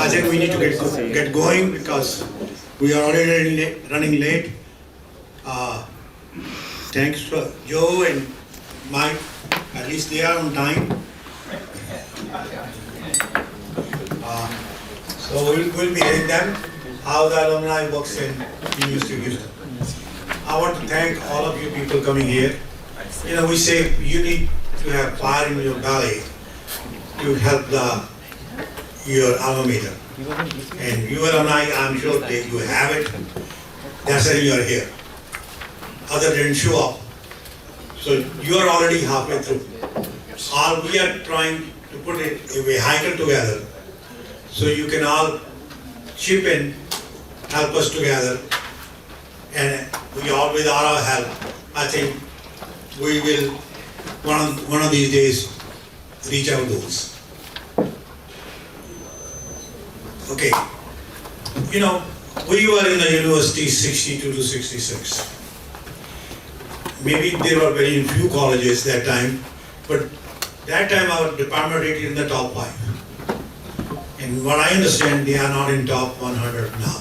I think we need to get going because we are already running late. Thanks for Joe and Mike. At least they are on time. So we'll be hearing them how the alumni works in University of Houston. I want to thank all of you people coming here. You know, we say you need to have fire in your belly to help your alma mater. And you alumni, I'm sure that you have it. That's why you are here. Others didn't show up. So you are already halfway through. All we are trying to put it a vehicle together so you can all chip in, help us together, and we all, with our help, I think we will one of these days reach our goals. Okay, you know, we were in the university 62 to 66. Maybe there were very few colleges that time, but that time our department rated in the top 5. And what I understand, they are not in top 100 now.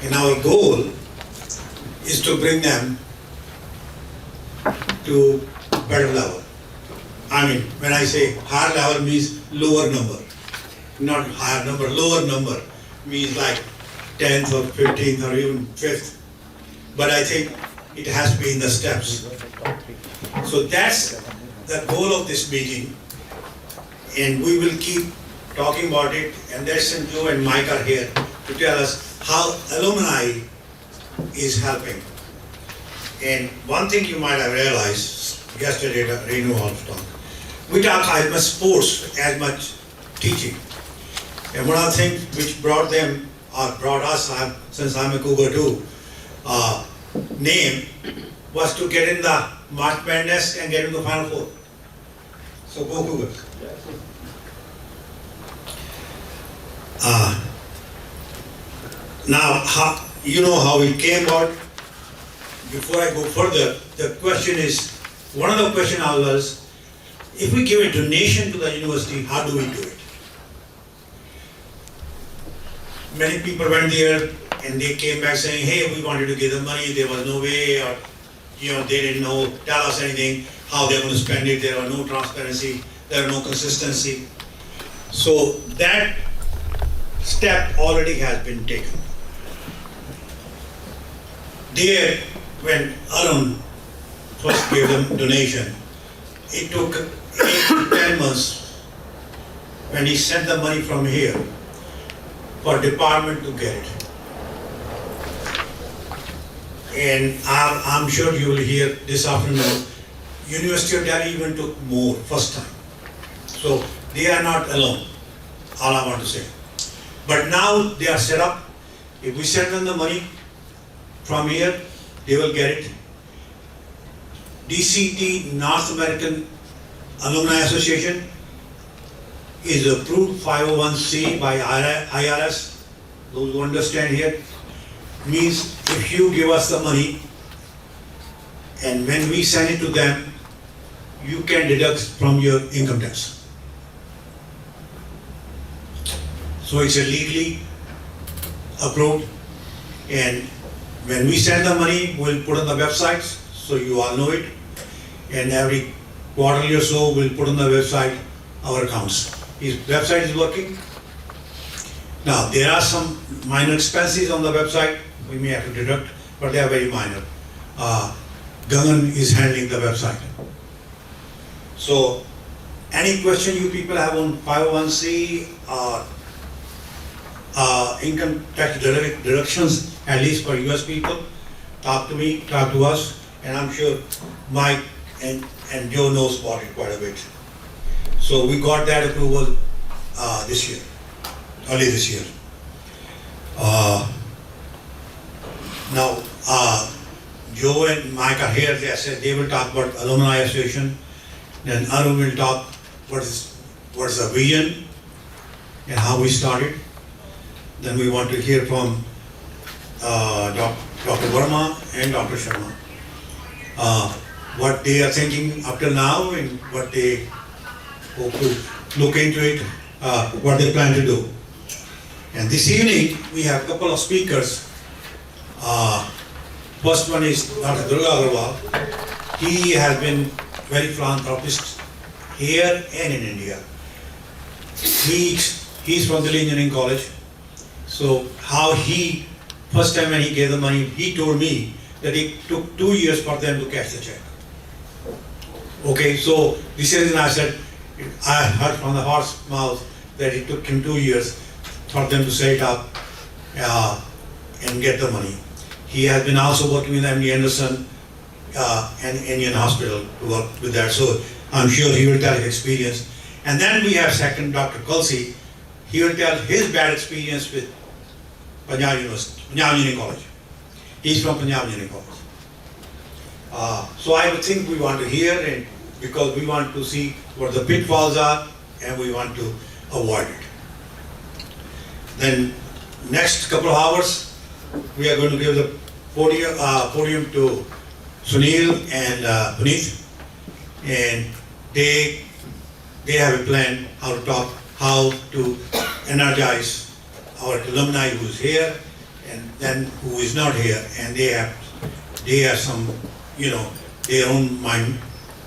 And our goal is to bring them to better level. I mean, when I say higher level means lower number. Not higher number, lower number means like 10th or 15th or even 5th. But I think it has to be in the steps. So that's the goal of this meeting. And we will keep talking about it. And Des and Joe and Mike are here to tell us how alumni is helping. And one thing you might have realized yesterday at Renu Hall's we talk as much sports as much teaching. And one of the things which brought them, or brought us, since I'm a Cougar too, name was to get in the March Madness and get into the Final Four. So go Cougars. Now, you know how it came about. Before I go further, the question is, one of the questions was, if we give a donation to the university, how do we do it? Many people went there and they came back saying, hey, we wanted to give them money, there was no way, or you know, they didn't know, tell us anything, how they're going to spend it, there was no transparency, there was no consistency. So that step already has been taken. There, when Arun first gave them donation, it took 8 to 10 months when he sent the money from here for department to get it. And I'm sure you will hear this afternoon, University of Delhi even took more first time. So they are not alone, all I want to say. But now they are set up. If we send them the money from here, they will get it. DCT, North American Alumni Association, is approved 501c by IRS. Those who understand here, means if you give us the money and when we send it to them, you can deduct from your income tax. So it's legally approved, and when we send the money, we'll put on the websites so you all know it, and every quarterly or so we'll put on the website our accounts. His website is working. Now there are some minor expenses on the website we may have to deduct, but they are very minor. Gangan is handling the website. So any question you people have on 501c or income tax deductions, at least for US people, talk to me, talk to us, and I'm sure Mike and Joe knows about it quite a bit. So we got that approval this year, early this year. Now, Joe and Mike are here. They said they will talk about Alumni Association. Then Arun will talk what is the vision and how we started. Then we want to hear from Dr. Verma and Dr. Sharma. What they are thinking up till now and what they hope to look into it, what they plan to do. And this evening, we have a couple of speakers. First one is Dr. Durga Agarwal. He has been very philanthropist here and in India. He's from the Engineering College. So how he, first time when he gave the money, he told me that it took 2 years for them to cash the check. Okay, so this is the reason I said, I heard from the horse mouth that it took him 2 years for them to set it up and get the money. He has been also working with MD Anderson and Indian Hospital to work with that. So I'm sure he will tell his experience. And then we have second Dr. Kulsi. He will tell his bad experience with Panjab Engineering College. He's from Panjab Engineering College. So I would think we want to hear, and because we want to see what the pitfalls are and we want to avoid it. Then next couple of hours, we are going to give the podium to Sunil and Puneet, and they have a plan how to energize our alumni who's here and then who is not here, and they have some, their own mind,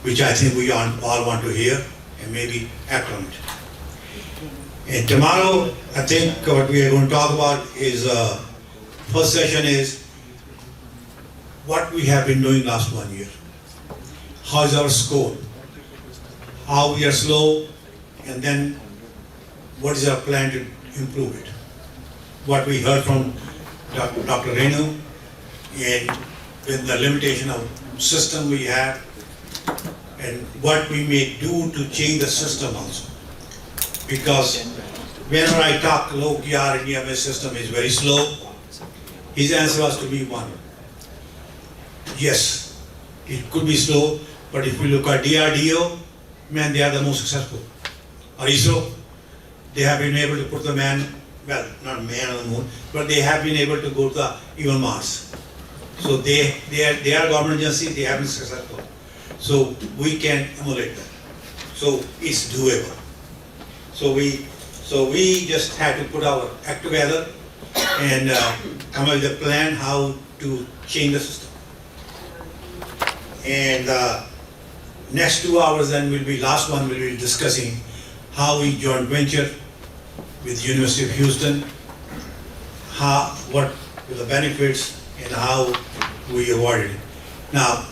which I think we all want to hear and maybe act on it. And tomorrow, I think what we are going to talk about is, first session is what we have been doing last 1 year. How is our score? How we are slow, and then what is our plan to improve it? What we heard from Dr. Renu, and with the limitation of system we have, and what we may do to change the system also. Because whenever I talk, our India system is very slow, his answer was to me one. Yes, it could be slow, but if we look at DRDO, man, they are the most successful. Or ISRO, they have been able to put the man, well, not man on the moon, but they have been able to go to even Mars. So they are government agencies, they have been successful. So we can emulate that. So it's doable. So we just had to put our act together and come up with a plan how to change the system. And next 2 hours then last one will be discussing how we joint venture with University of Houston, what are the benefits and how we avoid it. Now,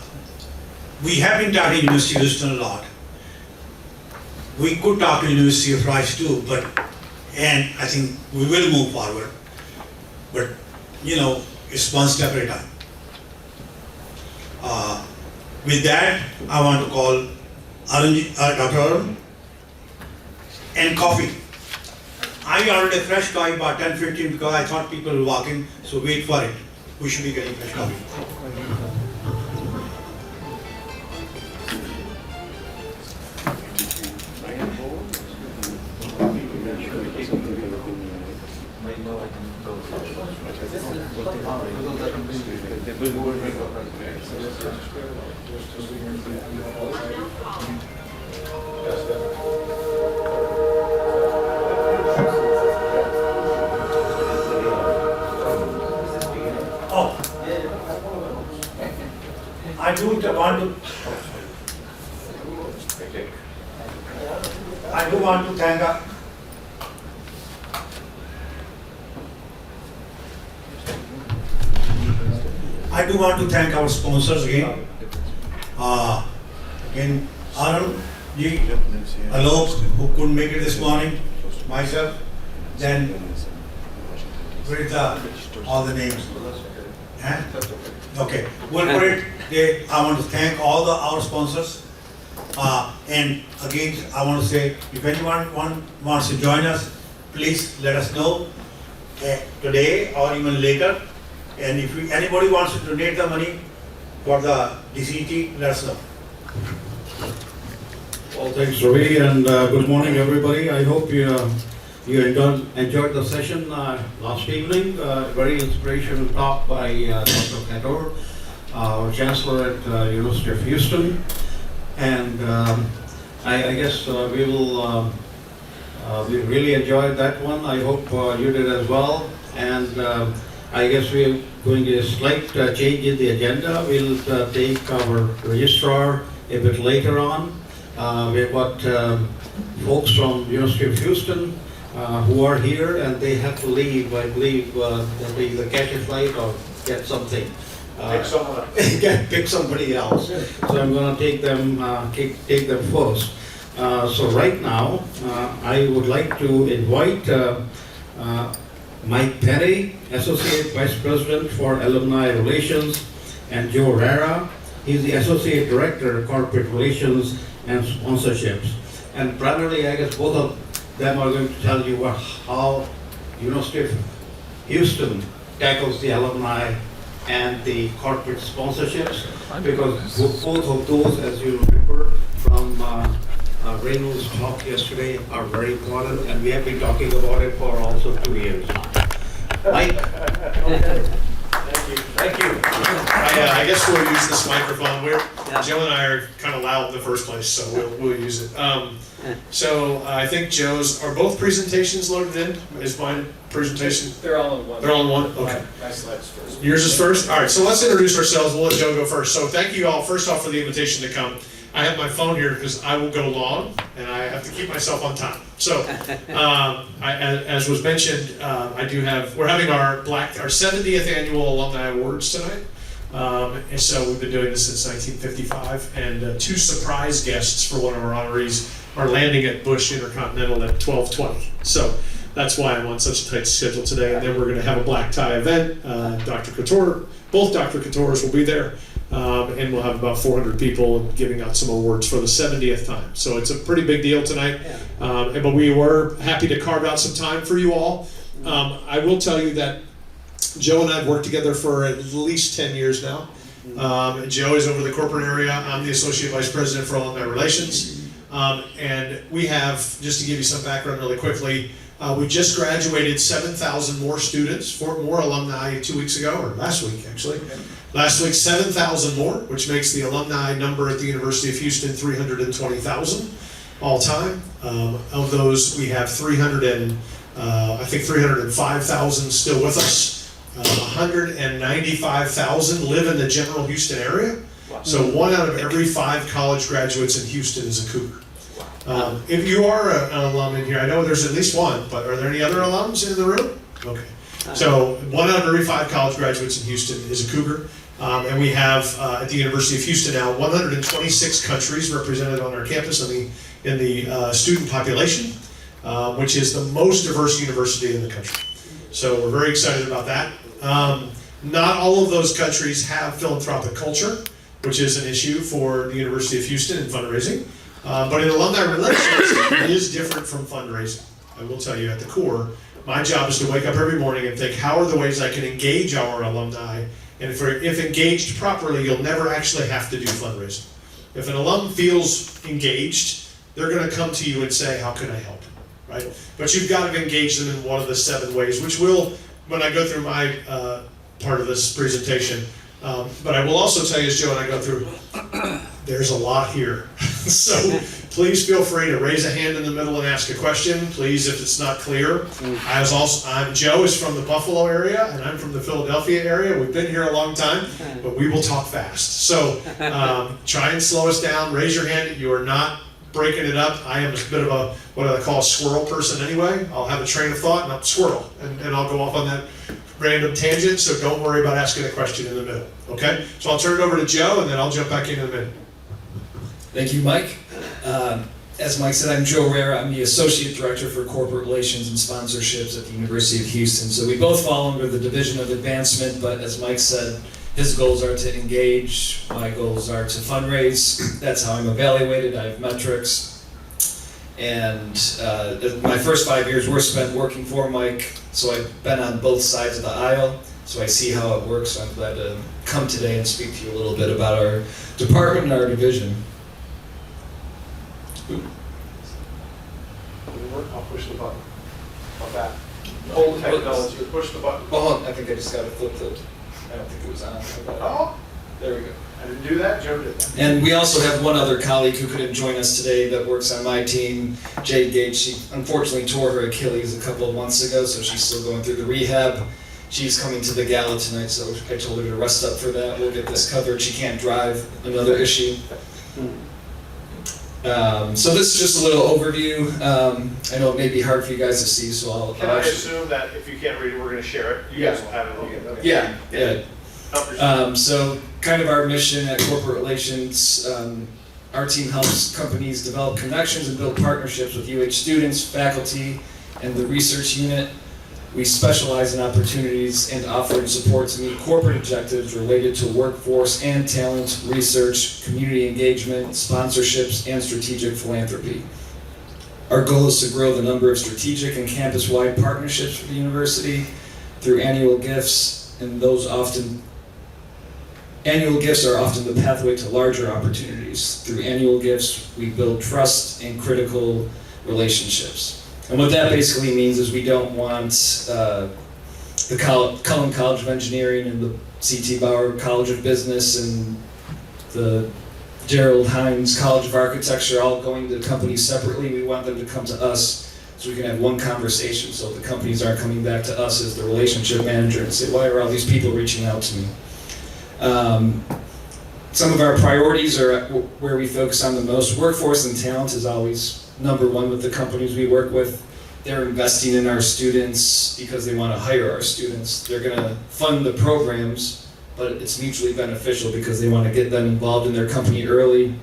we have been talking University of Houston a lot. We could talk to University of Rice too, and I think we will move forward. But, it's one step at a time. With that, I want to call Dr. Arun, and coffee. I ordered a fresh coffee about 10:15 because I thought people were walking, so wait for it. We should be getting fresh coffee. I do want to thank our sponsors again. Again, Arun, Alok, who couldn't make it this morning, myself, then with all the names. Okay, we'll put it. I want to thank all our sponsors. And again, I want to say, if anyone wants to join us, please let us know today or even later. And if anybody wants to donate the money for the DCT, let us know. Well, thanks, Ravi, and good morning, everybody. I hope you enjoyed the session last evening. Very inspirational talk by Dr. Kadur, our Chancellor at University of Houston. And I guess we will We really enjoyed that one. I hope you did as well. And I guess we're going to a slight change in the agenda. We'll take our registrar a bit later on. We've got folks from University of Houston who are here, and they have to leave. I believe they'll either catch a flight or get something. Pick someone up. Pick somebody else. So I'm going to take them first. So right now, I would like to invite Mike Perry, Associate Vice President for Alumni Relations, and Joe Rara. He's the Associate Director of Corporate Relations and Sponsorships. And primarily, I guess both of them are going to tell you how University of Houston tackles the alumni and the corporate sponsorships, because both of those, as you remember from Reynolds' talk yesterday, are very important, and we have been talking about it for also 2 years now. Mike? Thank you. I guess we'll use this microphone. Joe and I are kind of loud in the first place, so we'll use it. So I think are both presentations loaded in? Is my presentation? They're all in one. They're all in one? Okay. My slide's first. Yours is first? All right, so let's introduce ourselves. We'll let Joe go first. So thank you all, first off, for the invitation to come. I have my phone here because I will go long, and I have to keep myself on time. So, as was mentioned, we're having our 70th annual Alumni Awards tonight. And so we've been doing this since 1955, and 2 surprise guests for one of our honorees are landing at Bush Intercontinental at 12:20. So that's why I'm on such a tight schedule today. And then we're going to have a black tie event. Both Dr. Couture's will be there. And we'll have about 400 people giving out some awards for the 70th time. So it's a pretty big deal tonight. But we were happy to carve out some time for you all. I will tell you that Joe and I have worked together for at least 10 years now. Joe is over the corporate area. I'm the Associate Vice President for Alumni Relations. And we have, just to give you some background really quickly, we just graduated 7,000 more students, more alumni 2 weeks ago, or last week actually. Last week, 7,000 more, which makes the alumni number at the University of Houston 320,000 all time. Of those, we have 305,000 still with us. 195,000 live in the general Houston area. Wow. So 1 out of every 5 college graduates in Houston is a Cougar. If you are an alum in here, I know there's at least one, but are there any other alums in the room? Okay. So 1 out of every 5 college graduates in Houston is a Cougar. And we have at the University of Houston now 126 countries represented on our campus in the student population, which is the most diverse university in the country. So we're very excited about that. Not all of those countries have philanthropic culture, which is an issue for the University of Houston in fundraising. But in alumni relations, it is different from fundraising. I will tell you at the core, my job is to wake up every morning and think, how are the ways I can engage our alumni? And if engaged properly, you'll never actually have to do fundraising. If an alum feels engaged, they're going to come to you and say, how can I help? Right? But you've got to engage them in one of the 7 ways, which will, when I go through my part of this presentation, but I will also tell you, as Joe and I go through, there's a lot here. So please feel free to raise a hand in the middle and ask a question. Please, if it's not clear. Joe is from the Buffalo area, and I'm from the Philadelphia area. We've been here a long time, but we will talk fast. So try and slow us down. Raise your hand. You are not breaking it up. I am a bit of a, what I call a squirrel person anyway. I'll have a train of thought and I'll squirrel, and I'll go off on that random tangent, so don't worry about asking a question in the middle, okay? So I'll turn it over to Joe, and then I'll jump back in a minute. Thank you, Mike. As Mike said, I'm Joe Rara. I'm the Associate Director for Corporate Relations and Sponsorships at the University of Houston. So we both fall under the Division of Advancement, but as Mike said, his goals are to engage, my goals are to fundraise. That's how I'm evaluated. I have metrics. And my first 5 years were spent working for Mike, so I've been on both sides of the aisle, so I see how it works. So I'm glad to come today and speak to you a little bit about our department and our division. I'll push the button. On that. Hold technology, push the button. Oh, I think I just got it flipped. I don't think it was on. Oh, There we go. I didn't do that, Joe did that. And we also have one other colleague who couldn't join us today that works on my team, Jade Gates. She unfortunately tore her Achilles a couple of months ago, so she's still going through the rehab. She's coming to the gala tonight, so I told her to rest up for that. We'll get this covered. She can't drive, another issue. So this is just a little overview. I know it may be hard for you guys to see, so I'll... Can I assume that if you can't read it, we're going to share it? You guys will have it. Okay. Yeah. So kind of our mission at Corporate Relations, our team helps companies develop connections and build partnerships with UH students, faculty, and the research unit. We specialize in opportunities and offering support to meet corporate objectives related to workforce and talent, research, community engagement, sponsorships, and strategic philanthropy. Our goal is to grow the number of strategic and campus-wide partnerships for the university through annual gifts, and annual gifts are often the pathway to larger opportunities. Through annual gifts, we build trust and critical relationships. And what that basically means is we don't want the Cullen College of Engineering and the C.T. Bauer College of Business and the Gerald Hines College of Architecture all going to companies separately. We want them to come to us so we can have one conversation, so the companies aren't coming back to us as the relationship manager and say, why are all these people reaching out to me? Some of our priorities are where we focus on the most. Workforce and talent is always number one with the companies we work with. They're investing in our students because they want to hire our students. They're going to fund the programs, but it's mutually beneficial because they want to get them involved in their company early.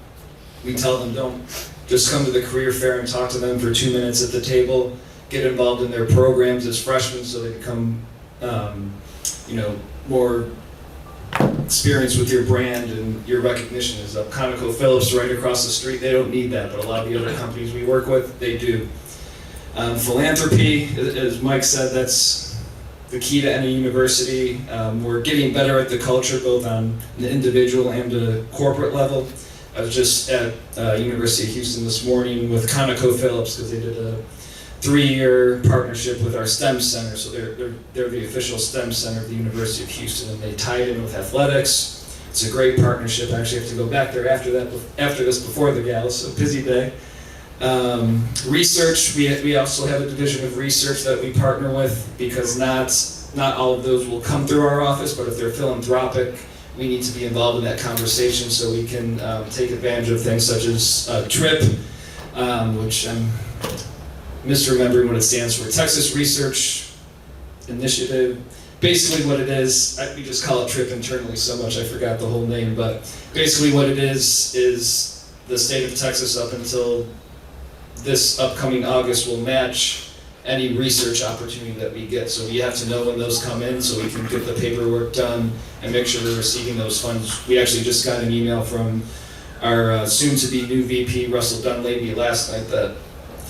We tell them, don't just come to the career fair and talk to them for 2 minutes at the table. Get involved in their programs as freshmen so they become, more experience with your brand and your recognition is up. ConocoPhillips right across the street, they don't need that, but a lot of the other companies we work with, they do. Philanthropy, as Mike said, that's the key to any university. We're getting better at the culture, both on the individual and the corporate level. I was just at University of Houston this morning with ConocoPhillips because they did a 3-year partnership with our STEM Center, so they're the official STEM Center of the University of Houston, and they tied in with athletics. It's a great partnership. I actually have to go back there after this before the gala, so busy day. Research, we also have a division of research that we partner with because not all of those will come through our office, but if they're philanthropic, we need to be involved in that conversation so we can take advantage of things such as TRIP, which I'm misremembering what it stands for, Texas Research Initiative. Basically what it is, we just call it TRIP internally so much I forgot the whole name, but basically what it is the state of Texas up until this upcoming August will match any research opportunity that we get. So we have to know when those come in so we can get the paperwork done and make sure we're receiving those funds. We actually just got an email from our soon-to-be new VP, Russell Dunleavy, last night that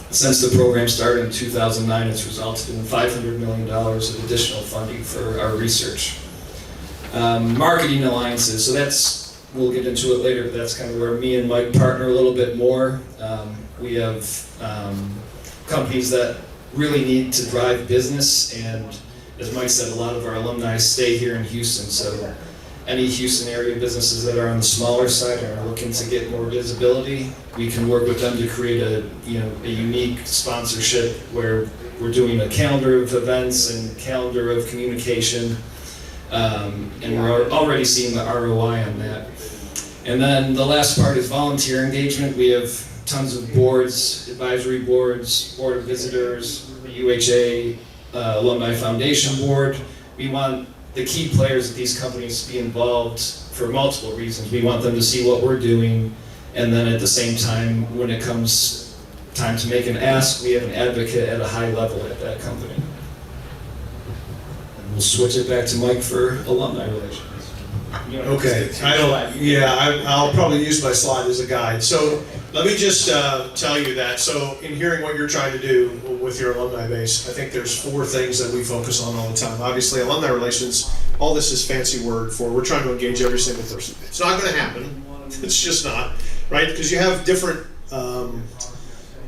since the program started in 2009, it's resulted in $500 million of additional funding for our research. Marketing alliances, so we'll get into it later, but that's kind of where me and Mike partner a little bit more. We have companies that really need to drive business, and as Mike said, a lot of our alumni stay here in Houston, so any Houston area businesses that are on the smaller side and are looking to get more visibility, we can work with them to create a unique sponsorship where we're doing a calendar of events and calendar of communication, and we're already seeing the ROI on that. And then the last part is volunteer engagement. We have tons of boards, advisory boards, board of visitors, the UHA Alumni Foundation Board. We want the key players of these companies to be involved for multiple reasons. We want them to see what we're doing, and then at the same time, when it comes time to make an ask, we have an advocate at a high level at that company. And we'll switch it back to Mike for alumni relations. Okay, I'll probably use my slide as a guide. So let me just tell you that. So in hearing what you're trying to do with your alumni base, I think there's 4 things that we focus on all the time. Obviously, alumni relations, all this is fancy word for we're trying to engage every single person. It's not going to happen. It's just not, right? Because you have different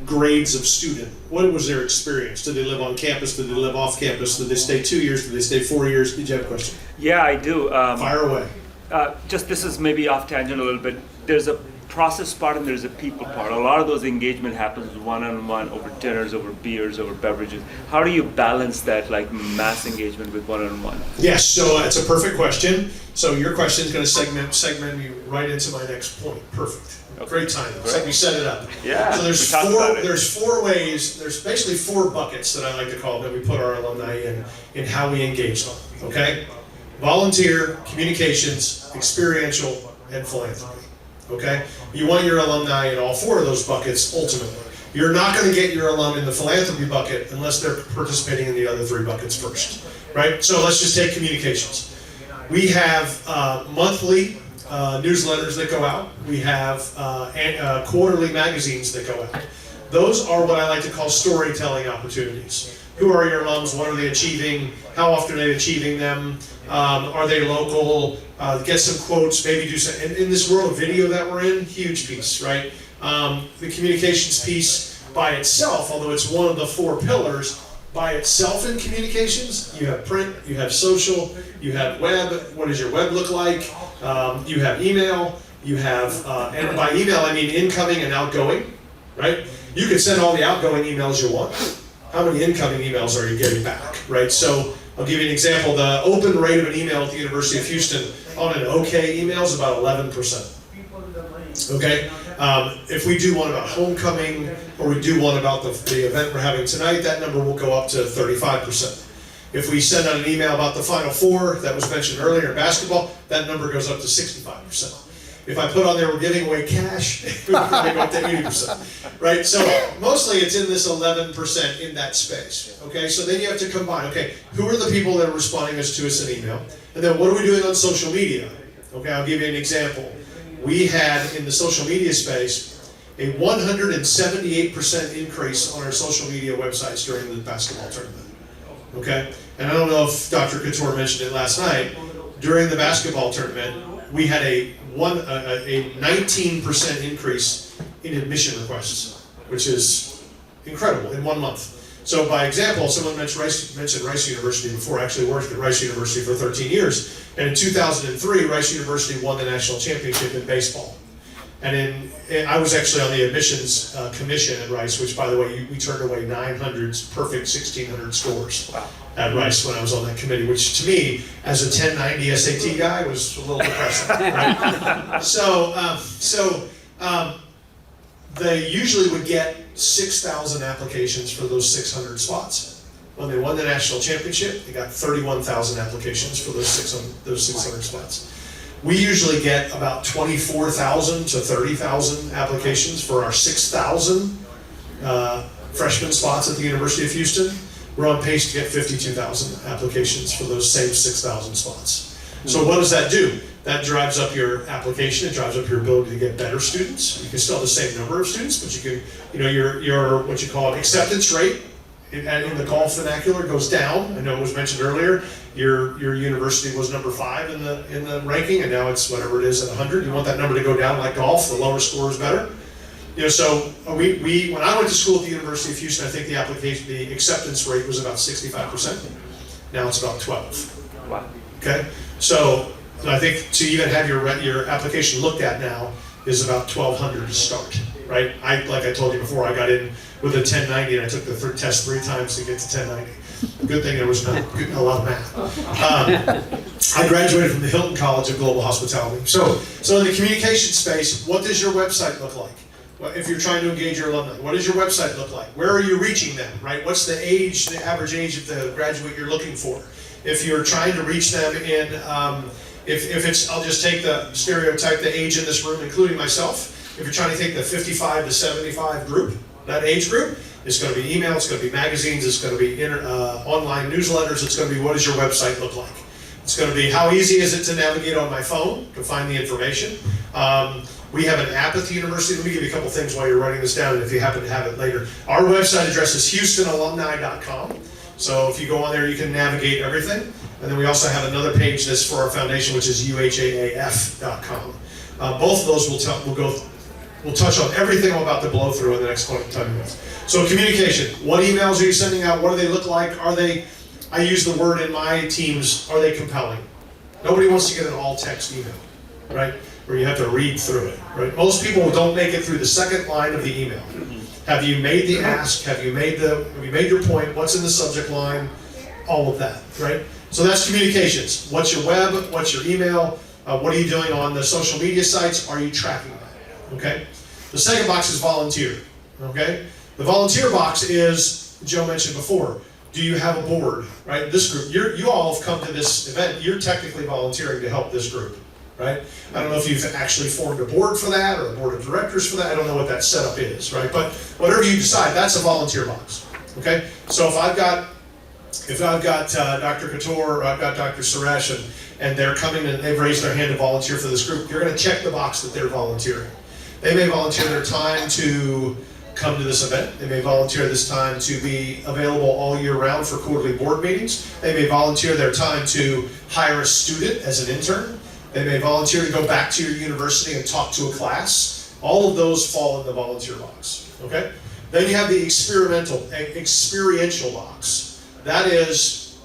grades of student. What was their experience? Did they live on campus? Did they live off campus? Did they stay 2 years? Did they stay 4 years? Did you have a question? Yeah, I do. Fire away. Just this is maybe off tangent a little bit. There's a process part and there's a people part. A lot of those engagement happens one-on-one over dinners, over beers, over beverages. How do you balance that like mass engagement with one-on-one? Yes, so it's a perfect question. So your question is going to segment me right into my next point. Perfect. Okay. Great timing. It's like we set it up. Yeah, So we talked about it. there's four ways. There's basically four buckets that I like to call that we put our alumni in how we engage them. Okay, volunteer, communications, experiential, and philanthropy. Okay, you want your alumni in all four of those buckets. Ultimately, you're not going to get your alum in the philanthropy bucket unless they're participating in the other three buckets first. Right. So let's just take communications. We have monthly newsletters that go out. We have quarterly magazines that go out. Those are what I like to call storytelling opportunities. Who are your alums? What are they achieving? How often are they achieving them? Are they local? Get some quotes, maybe do some, in this world of video that we're in, huge piece, right? The communications piece by itself, although it's one of the four pillars, by itself in communications, you have print, you have social, you have web. What does your web look like? You have email, you have, and by email I mean incoming and outgoing, right? You can send all the outgoing emails you want. How many incoming emails are you getting back, right? So I'll give you an example. The open rate of an email at the University of Houston on an OK email is about 11%. Okay, if we do one about homecoming or we do one about the event we're having tonight, that number will go up to 35%. If we send out an email about the Final Four that was mentioned earlier in basketball, that number goes up to 65%. If I put on there we're giving away cash, it would go up to 80%, right? So mostly it's in this 11% in that space, okay? So then you have to combine, okay, who are the people that are responding to us in email? And then what are we doing on social media? Okay, I'll give you an example. We had, in the social media space, a 178% increase on our social media websites during the basketball tournament, okay? And I don't know if Dr. Couture mentioned it last night, during the basketball tournament, we had a 19% increase in admission requests, which is incredible in 1 month. So by example, someone mentioned Rice University before. I actually worked at Rice University for 13 years. And in 2003, Rice University won the national championship in baseball. And I was actually on the admissions commission at Rice, which, by the way, we turned away 900 perfect 1,600 scores at Rice when I was on that committee, which to me, as a 1090 SAT guy, was a little depressing. Right? They usually would get 6,000 applications for those 600 spots. When they won the national championship, they got 31,000 applications for those 600 spots. We usually get about 24,000 to 30,000 applications for our 6,000 freshman spots at the University of Houston. We're on pace to get 52,000 applications for those same 6,000 spots. So what does that do? That drives up your application. It drives up your ability to get better students. You can still have the same number of students, but you can, your what you call an acceptance rate in the golf vernacular goes down. I know it was mentioned earlier. Your university was number 5 in the ranking, and now it's whatever it is at 100. You want that number to go down like golf. The lower score is better. So we when I went to school at the University of Houston, I think the acceptance rate was about 65%. Now it's about 12. Wow. Okay, so I think to even have your application looked at now is about 1,200 to start, right? Like I told you before, I got in with a 1090 and I took the test 3 times to get to 1090. Good thing there was not a lot of math. I graduated from the Hilton College of Global Hospitality. So in the communication space, what does your website look like? If you're trying to engage your alumni, what does your website look like? Where are you reaching them, right? What's the average age of the graduate you're looking for? If you're trying to reach them in, if it's, I'll just take the stereotype, the age in this room, including myself. If you're trying to take the 55 to 75 group, that age group, it's going to be email, it's going to be magazines, it's going to be online newsletters, it's going to be what does your website look like? It's going to be how easy is it to navigate on my phone to find the information. We have an app at the university. Let me give you a couple things while you're writing this down, and if you happen to have it later. Our website address is houstonalumni.com. So if you go on there, you can navigate everything. And then we also have another page that's for our foundation, which is uhaaf.com. Both of those we'll touch on everything I'm about to blow through in the next 10 minutes. So communication. What emails are you sending out? What do they look like? I use the word in my teams, are they compelling? Nobody wants to get an all-text email, right? Where you have to read through it, right? Most people don't make it through the second line of the email. Have you made the ask? Have you made your point? What's in the subject line? All of that, right? So that's communications. What's your web? What's your email? What are you doing on the social media sites? Are you tracking that? Okay. The second box is volunteer. Okay. The volunteer box is, Joe mentioned before, do you have a board, right? This group, you all have come to this event. You're technically volunteering to help this group, right? I don't know if you've actually formed a board for that or a board of directors for that. I don't know what that setup is, right? But whatever you decide, that's a volunteer box. Okay. So if I've got Dr. Couture, or I've got Dr. Suresh, and they're coming and they've raised their hand to volunteer for this group, you're going to check the box that they're volunteering. They may volunteer their time to come to this event. They may volunteer this time to be available all year round for quarterly board meetings. They may volunteer their time to hire a student as an intern. They may volunteer to go back to your university and talk to a class. All of those fall in the volunteer box. Okay? Then you have the experiential box. That is,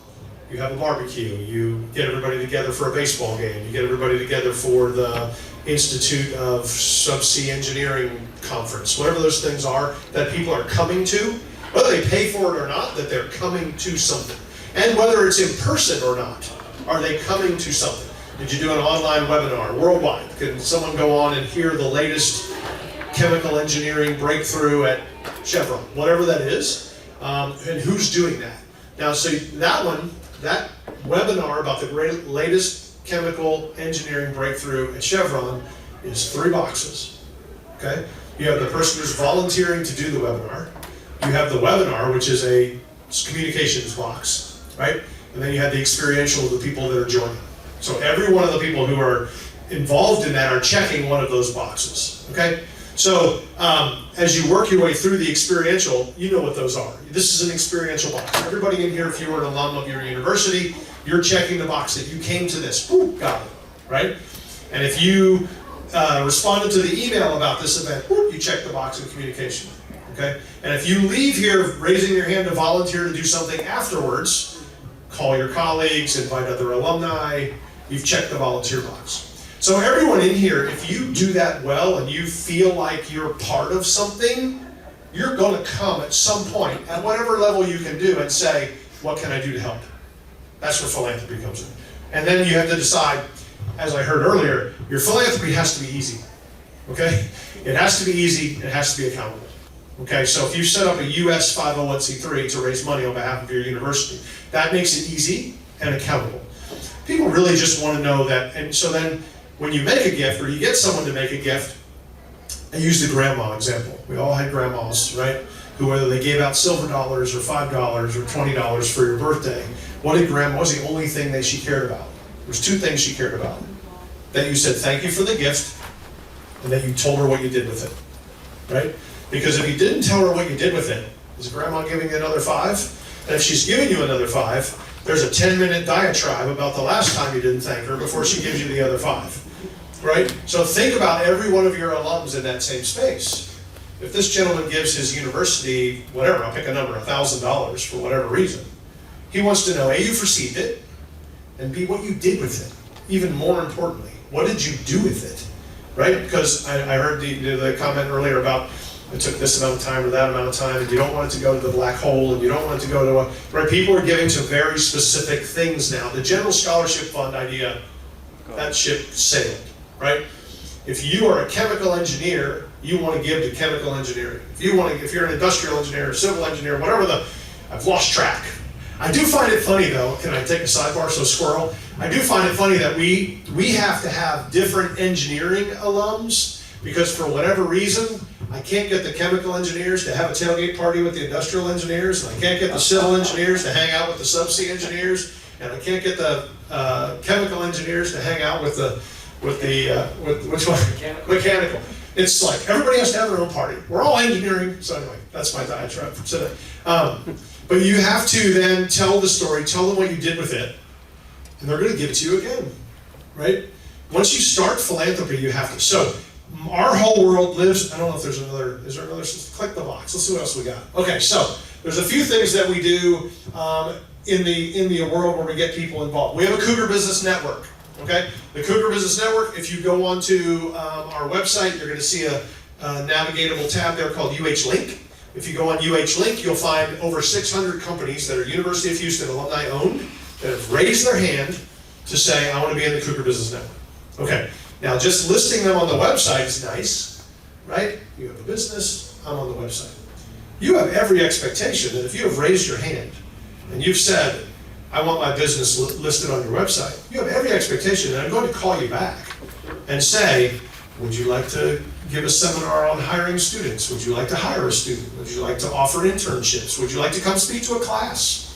you have a barbecue, you get everybody together for a baseball game, you get everybody together for the Institute of Subsea Engineering Conference, whatever those things are that people are coming to, whether they pay for it or not, that they're coming to something. And whether it's in person or not, are they coming to something? Did you do an online webinar worldwide? Can someone go on and hear the latest chemical engineering breakthrough at Chevron, whatever that is, and who's doing that? Now, so that webinar about the latest chemical engineering breakthrough at Chevron is 3 boxes, okay? You have the person who's volunteering to do the webinar. You have the webinar, which is a communications box, right? And then you have the experiential of the people that are joining. So every one of the people who are involved in that are checking one of those boxes, okay? So as you work your way through the experiential, you know what those are. This is an experiential box. Everybody in here, if you were an alum of your university, you're checking the box that you came to this. Woo, got it, right? And if you responded to the email about this event, woo, you check the box in communication, okay? And if you leave here raising your hand to volunteer to do something afterwards, call your colleagues, invite other alumni, you've checked the volunteer box. So everyone in here, if you do that well and you feel like you're part of something, you're going to come at some point, at whatever level you can do, and say, what can I do to help? That's where philanthropy comes in. And then you have to decide, as I heard earlier, your philanthropy has to be easy, okay? It has to be easy, it has to be accountable, okay? So if you set up a US 501c3 to raise money on behalf of your university, that makes it easy and accountable. People really just want to know that, and so then, when you make a gift, or you get someone to make a gift, I use the grandma example. We all had grandmas, right? Who, whether they gave out silver dollars or $5 or $20 for your birthday, what was the only thing that she cared about? There's 2 things she cared about. That you said thank you for the gift, and that you told her what you did with it, right? Because if you didn't tell her what you did with it, is grandma giving you another 5? And if she's giving you another 5, there's a 10-minute diatribe about the last time you didn't thank her before she gives you the other 5, right? So think about every one of your alums in that same space. If this gentleman gives his university, whatever, I'll pick a number, $1,000 for whatever reason, he wants to know, A, you've received it, and B, what you did with it. Even more importantly, what did you do with it, right? Because I heard the comment earlier about it took this amount of time or that amount of time, and you don't want it to go to the black hole, and you don't want it to go to right? People are giving to very specific things now. The general scholarship fund idea, that ship sailed, right? If you are a chemical engineer, you want to give to chemical engineering. If you're an industrial engineer, civil engineer, whatever I've lost track. I do find it funny though, can I take a sidebar, so squirrel? I do find it funny that we have to have different engineering alums, because for whatever reason, I can't get the chemical engineers to have a tailgate party with the industrial engineers, and I can't get the civil engineers to hang out with the subsea engineers, and I can't get the chemical engineers to hang out with which one? Mechanical. It's like everybody has to have their own party. We're all engineering. So anyway, that's my diatribe for today. But you have to then tell the story, tell them what you did with it, and they're going to give it to you again, right? Once you start philanthropy, you have to. So our whole world lives, I don't know if there's another, is there another, click the box, let's see what else we got. Okay, so there's a few things that we do in the world where we get people involved. We have a Cougar Business Network, Okay? The Cougar Business Network, if you go onto our website, you're going to see a navigatable tab there called UH Link. If you go on UH Link, you'll find over 600 companies that are University of Houston alumni owned that have raised their hand to say, I want to be in the Cougar Business Network. Okay, now just listing them on the website is nice, right? You have a business, I'm on the website. You have every expectation that if you have raised your hand and you've said, I want my business listed on your website, you have every expectation that I'm going to call you back and say, would you like to give a seminar on hiring students? Would you like to hire a student? Would you like to offer internships? Would you like to come speak to a class?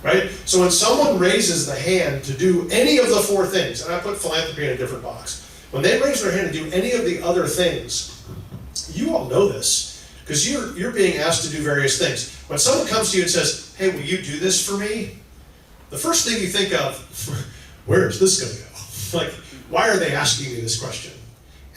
Right? So when someone raises the hand to do any of the four things, and I put philanthropy in a different box, when they raise their hand to do any of the other things, you all know this, because you're being asked to do various things. When someone comes to you and says, hey, will you do this for me? The first thing you think of, where is this going to go? Like, why are they asking me this question?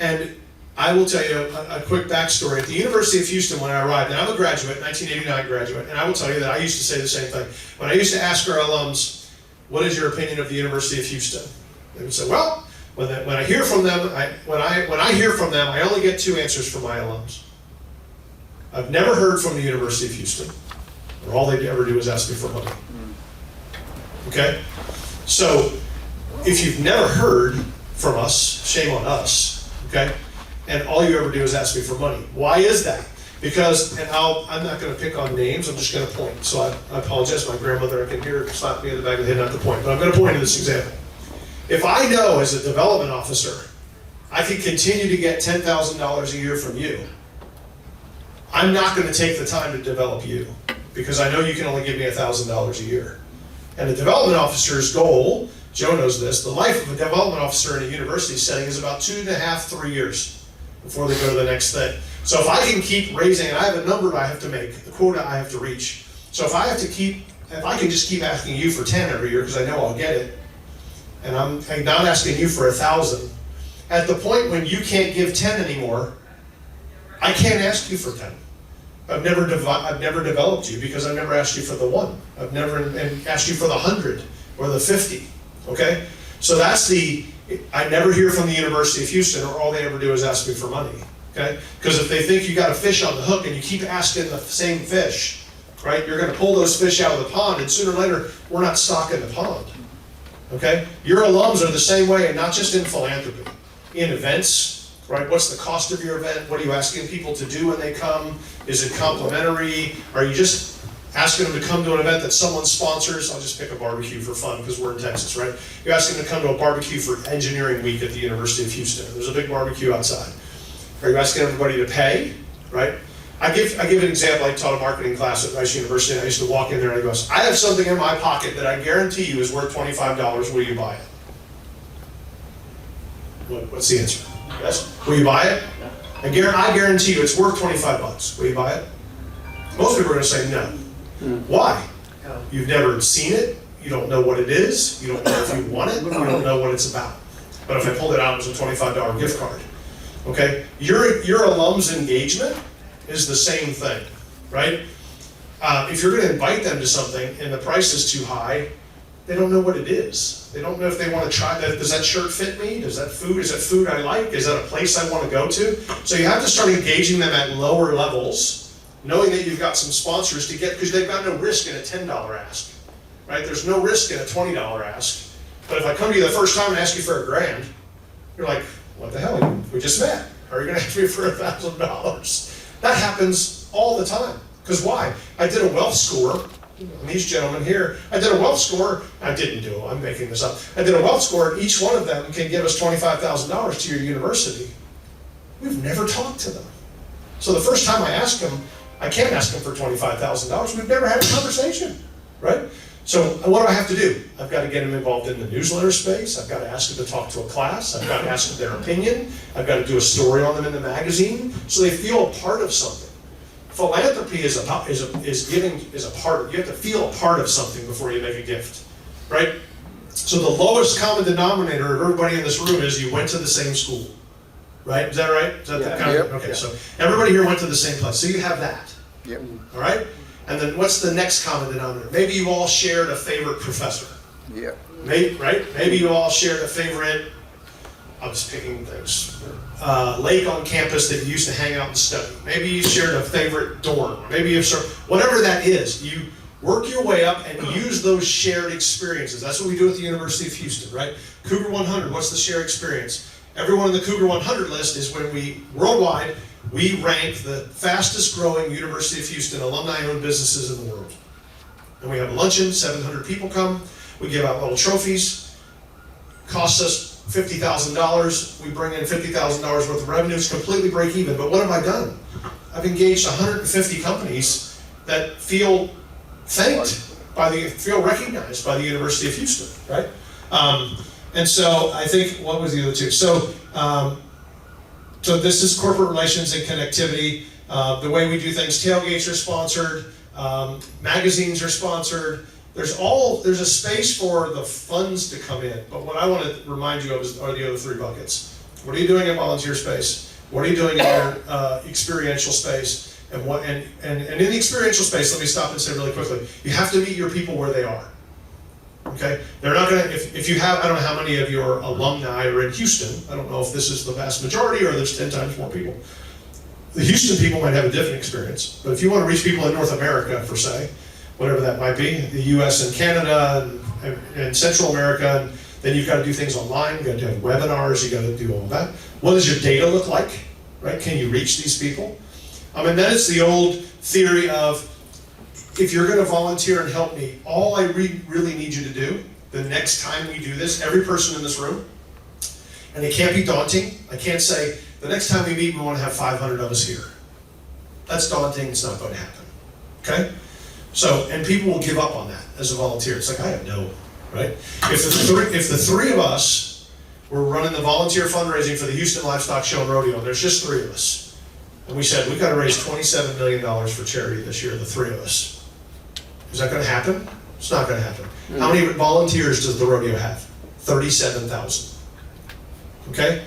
And I will tell you a quick backstory. At the University of Houston when I arrived, and I'm a graduate, 1989 graduate, and I will tell you that I used to say the same thing. When I used to ask our alums, what is your opinion of the University of Houston? They would say, well, when I hear from them, when I hear from them, I only get two answers from my alums. I've never heard from the University of Houston, or all they ever do is ask me for money. Okay? So, if you've never heard from us, shame on us, okay? And all you ever do is ask me for money. Why is that? Because, and I'm not going to pick on names, I'm just going to point. So I apologize, my grandmother, I can hear her slap me in the back of the head not to point, but I'm going to point to this example. If I know as a development officer, I can continue to get $10,000 a year from you, I'm not going to take the time to develop you, because I know you can only give me $1,000 a year. And the development officer's goal, Joe knows this, the life of a development officer in a university setting is about 2.5, 3 years before they go to the next thing. So if I can keep raising, and I have a number I have to make, the quota I have to reach. So if I can just keep asking you for 10 every year, because I know I'll get it, and I'm not asking you for 1,000, at the point when you can't give 10 anymore, I can't ask you for 10. I've never developed you because I've never asked you for the 1. I've never asked you for the 100 or the 50, okay? So that's I never hear from the University of Houston, or all they ever do is ask me for money, okay? Because if they think you got a fish on the hook and you keep asking the same fish, right, you're gonna pull those fish out of the pond, and sooner or later, we're not stocking the pond, okay? Your alums are the same way, and not just in philanthropy, in events, right? What's the cost of your event? What are you asking people to do when they come? Is it complimentary? Are you just asking them to come to an event that someone sponsors? I'll just pick a barbecue for fun because we're in Texas, right? You're asking them to come to a barbecue for engineering week at the University of Houston. There's a big barbecue outside. Are you asking everybody to pay, right? I give an example. I taught a marketing class at Rice University, and I used to walk in there and I go, I have something in my pocket that I guarantee you is worth $25. Will you buy it? What's the answer? Yes? Will you buy it? I guarantee you it's worth $25. Will you buy it? Most people are going to say no. Why? You've never seen it. You don't know what it is. You don't know if you want it. You don't know what it's about. But if I pulled it out, it was a $25 gift card. Okay? Your alum's engagement is the same thing, right? If you're going to invite them to something and the price is too high, they don't know what it is. They don't know if they want to try that. Does that shirt fit me? Is that food I like? Is that a place I want to go to? So you have to start engaging them at lower levels, knowing that you've got some sponsors to get, because they've got no risk in a $10 ask, right? There's no risk in a $20 ask. But if I come to you the first time and ask you for $1,000, you're like, what the hell? We just met. How are you going to ask me for $1,000? That happens all the time. Because why? I did a wealth score. These gentlemen here, I did a wealth score. I didn't do it. I'm making this up. I did a wealth score, and each one of them can give us $25,000 to your university. We've never talked to them. So the first time I ask them, I can't ask them for $25,000. We've never had a conversation, right? So what do I have to do? I've got to get them involved in the newsletter space. I've got to ask them to talk to a class. I've got to ask them their opinion. I've got to do a story on them in the magazine so they feel a part of something. Philanthropy is a part. You have to feel a part of something before you make a gift, right? So the lowest common denominator of everybody in this room is you went to the same school, right? Is that right? Is that the kind of, okay? So everybody here went to the same place. So you have that. Yep. All right. And then what's the next common denominator? Maybe you all shared a favorite professor. Yep. Maybe, right? Maybe you all shared a favorite, I'm just picking things, lake on campus that you used to hang out and study. Maybe you shared a favorite dorm. Maybe you shared, whatever that is, you work your way up and use those shared experiences. That's what we do at the University of Houston, right? Cougar 100, what's the shared experience? Everyone on the Cougar 100 list is when we, worldwide, we rank the fastest growing University of Houston alumni-owned businesses in the world. And we have a luncheon, 700 people come, we give out little trophies, costs us $50,000, we bring in $50,000 worth of revenue, it's completely break even, but what have I done? I've engaged 150 companies that feel thanked by feel recognized by the University of Houston, right? And so I think, what was the other two? So this is corporate relations and connectivity. The way we do things, tailgates are sponsored, magazines are sponsored. There's a space for the funds to come in, but what I want to remind you of are the other three buckets. What are you doing in volunteer space? What are you doing in your experiential space? And in the experiential space, let me stop and say really quickly, you have to meet your people where they are. Okay? They're not gonna, if you have, I don't know how many of your alumni are in Houston. I don't know if this is the vast majority or there's 10 times more people. The Houston people might have a different experience, but if you want to reach people in North America, per se, whatever that might be, the US and Canada and Central America, then you've got to do things online, you've got to have webinars, you've got to do all of that. What does your data look like, right? Can you reach these people? And then it's the old theory of, if you're going to volunteer and help me, all I really need you to do, the next time we do this, every person in this room, and it can't be daunting, I can't say, the next time we meet, we want to have 500 of us here. That's daunting, it's not going to happen, okay? So, and people will give up on that as a volunteer. It's like, I have no, right? If the three of us were running the volunteer fundraising for the Houston Livestock Show and Rodeo, and there's just three of us, and we said, we've got to raise $27 million for charity this year, the three of us. Is that going to happen? It's not going to happen. How many volunteers does the rodeo have? 37,000. Okay?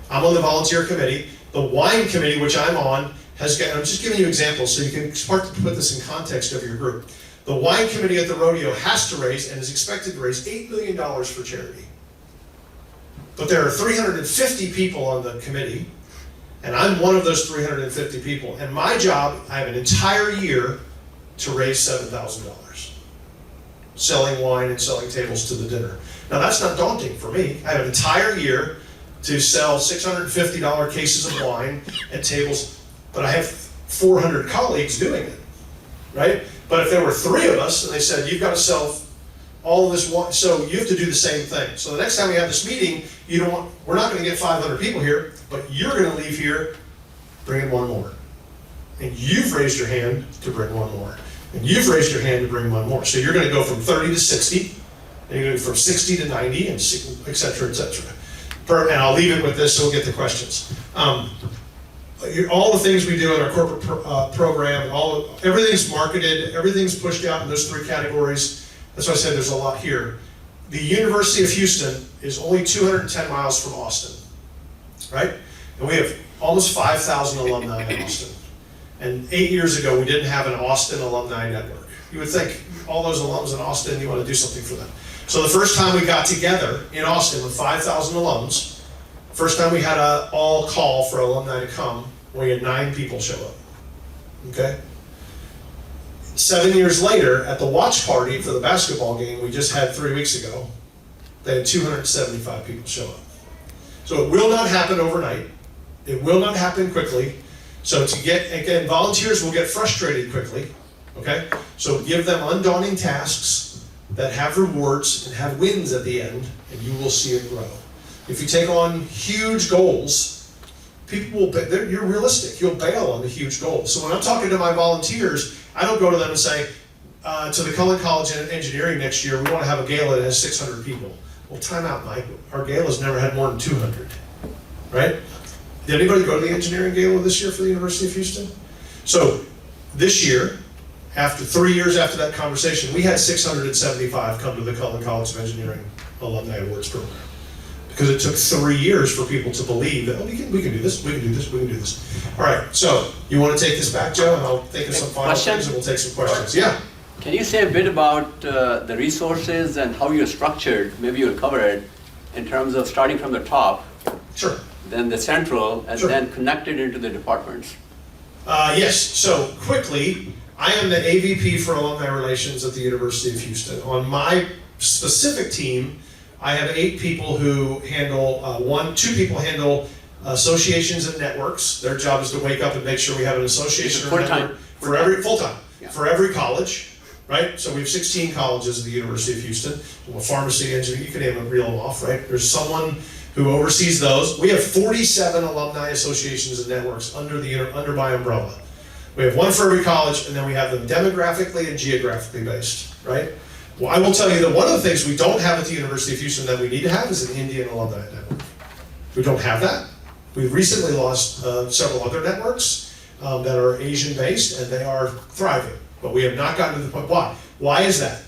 I'm on the volunteer committee. The wine committee, which I'm on, I'm just giving you examples so you can start to put this in context of your group. The wine committee at the rodeo has to raise and is expected to raise $8 million for charity. But there are 350 people on the committee, and I'm one of those 350 people. And my job, I have an entire year to raise $7,000, selling wine and selling tables to the dinner. Now that's not daunting for me. I have an entire year to sell $650 cases of wine and tables, but I have 400 colleagues doing it, right? But if there were three of us and they said, you've got to sell all of this wine, so you have to do the same thing. So the next time we have this meeting, we're not going to get 500 people here, but you're going to leave here bringing one more. And you've raised your hand to bring one more. And you've raised your hand to bring one more. So you're going to go from 30 to 60, and you're going to go from 60 to 90, and et cetera, et cetera. And I'll leave it with this so we'll get the questions. All the things we do in our corporate program, everything's marketed, everything's pushed out in those three categories. That's why I said there's a lot here. The University of Houston is only 210 miles from Austin, right? And we have almost 5,000 alumni in Austin. And 8 years ago, we didn't have an Austin alumni network. You would think, all those alums in Austin, you want to do something for them. So the first time we got together in Austin with 5,000 alums, first time we had an all call for alumni to come, we had 9 people show up, okay? 7 years later, at the watch party for the basketball game we just had 3 weeks ago, they had 275 people show up. So it will not happen overnight. It will not happen quickly. So again, volunteers will get frustrated quickly, okay? So give them undaunting tasks that have rewards and have wins at the end, and you will see it grow. If you take on huge goals, people will, you're realistic, you'll bail on the huge goals. So when I'm talking to my volunteers, I don't go to them and say, to the Cullen College of Engineering next year, we want to have a gala that has 600 people. Well, time out, Mike. Our gala's never had more than 200, right? Did anybody go to the engineering gala this year for the University of Houston? So this year, after 3 years after that conversation, we had 675 come to the Cullen College of Engineering Alumni Awards program. Because it took 3 years for people to believe that, oh, we can do this, we can do this, we can do this. All right, so you want to take this back, Joe, and I'll think of some final things and we'll take some questions. Yeah? Can you say a bit about the resources and how you're structured? Maybe you'll cover it in terms of starting from the top, Sure. then the central, and Sure. then connected into the departments. Yes, so quickly, I am the AVP for Alumni Relations at the University of Houston. On my specific team, I have 8 people who handle, 2 people handle associations and networks. Their job is to wake up and make sure we have an association or Full-time. network for every, full-time, Yeah. for every college, right? So we have 16 colleges at the University of Houston. Well, pharmacy, engineering, you can name them, reel them off, right? There's someone who oversees those. We have 47 alumni associations and networks under my umbrella. We have one for every college, and then we have them demographically and geographically based, right? Well, I will tell you that one of the things we don't have at the University of Houston that we need to have is an Indian alumni network. We don't have that. We've recently lost several other networks that are Asian based, and they are thriving. But we have not gotten to the point. Why? Why is that?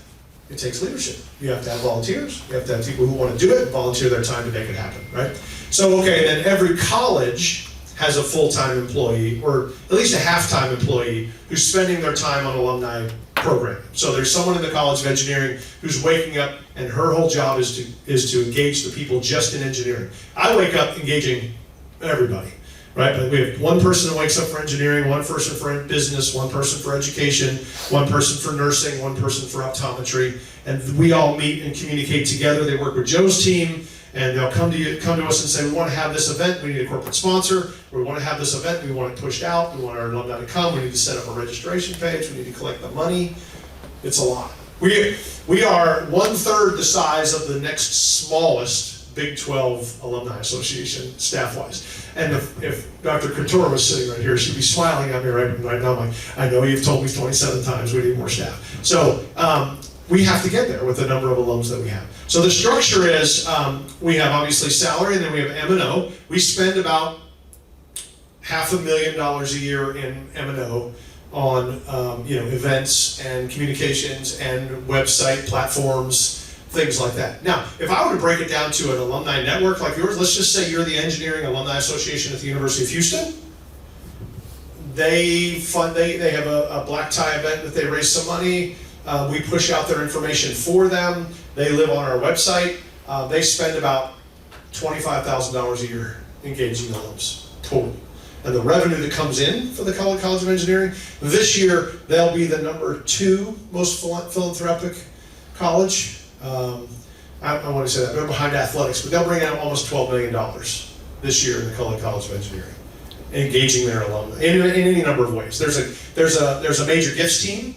It takes leadership. You have to have volunteers. You have to have people who want to do it and volunteer their time to make it happen, right? So, okay, then every college has a full-time employee, or at least a half-time employee, who's spending their time on alumni program. So there's someone in the College of Engineering who's waking up, and her whole job is to engage the people just in engineering. I wake up engaging everybody, right? But we have one person that wakes up for engineering, one person for business, one person for education, one person for nursing, one person for optometry, and we all meet and communicate together. They work with Joe's team, and they'll come to us and say, we want to have this event, we need a corporate sponsor, we want to have this event, we want it pushed out, we want our alumni to come, we need to set up a registration page, we need to collect the money. It's a lot. We are 1/3 the size of the next smallest Big 12 Alumni Association, staff-wise. And if Dr. Couture was sitting right here, she'd be smiling at me right now. I'm like, I know you've told me 27 times we need more staff. So we have to get there with the number of alums that we have. So the structure is, we have obviously salary, and then we have M&O. We spend about $500,000 a year in M&O on events and communications and website platforms, things like that. Now, if I were to break it down to an alumni network like yours, let's just say you're the Engineering Alumni Association at the University of Houston. They have a black tie event that they raise some money. We push out their information for them. They live on our website. They spend about $25,000 a year engaging alums, total. And the revenue that comes in for the College of Engineering, this year they'll be the #2 most philanthropic college. I want to say that, they're behind athletics, but they'll bring in almost $12 million this year in the College of Engineering, engaging their alumni in any number of ways. There's a major gifts team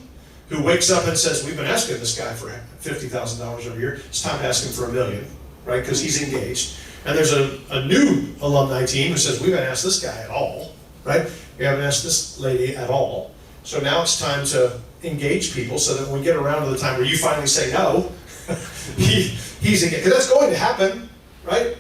who wakes up and says, we've been asking this guy for $50,000 every year, it's time to ask him for $1 million, right? Because he's engaged. And there's a new alumni team who says, we haven't asked this guy at all, right? We haven't asked this lady at all. So now it's time to engage people so that when we get around to the time where you finally say no, he's engaged. Because that's going to happen, right?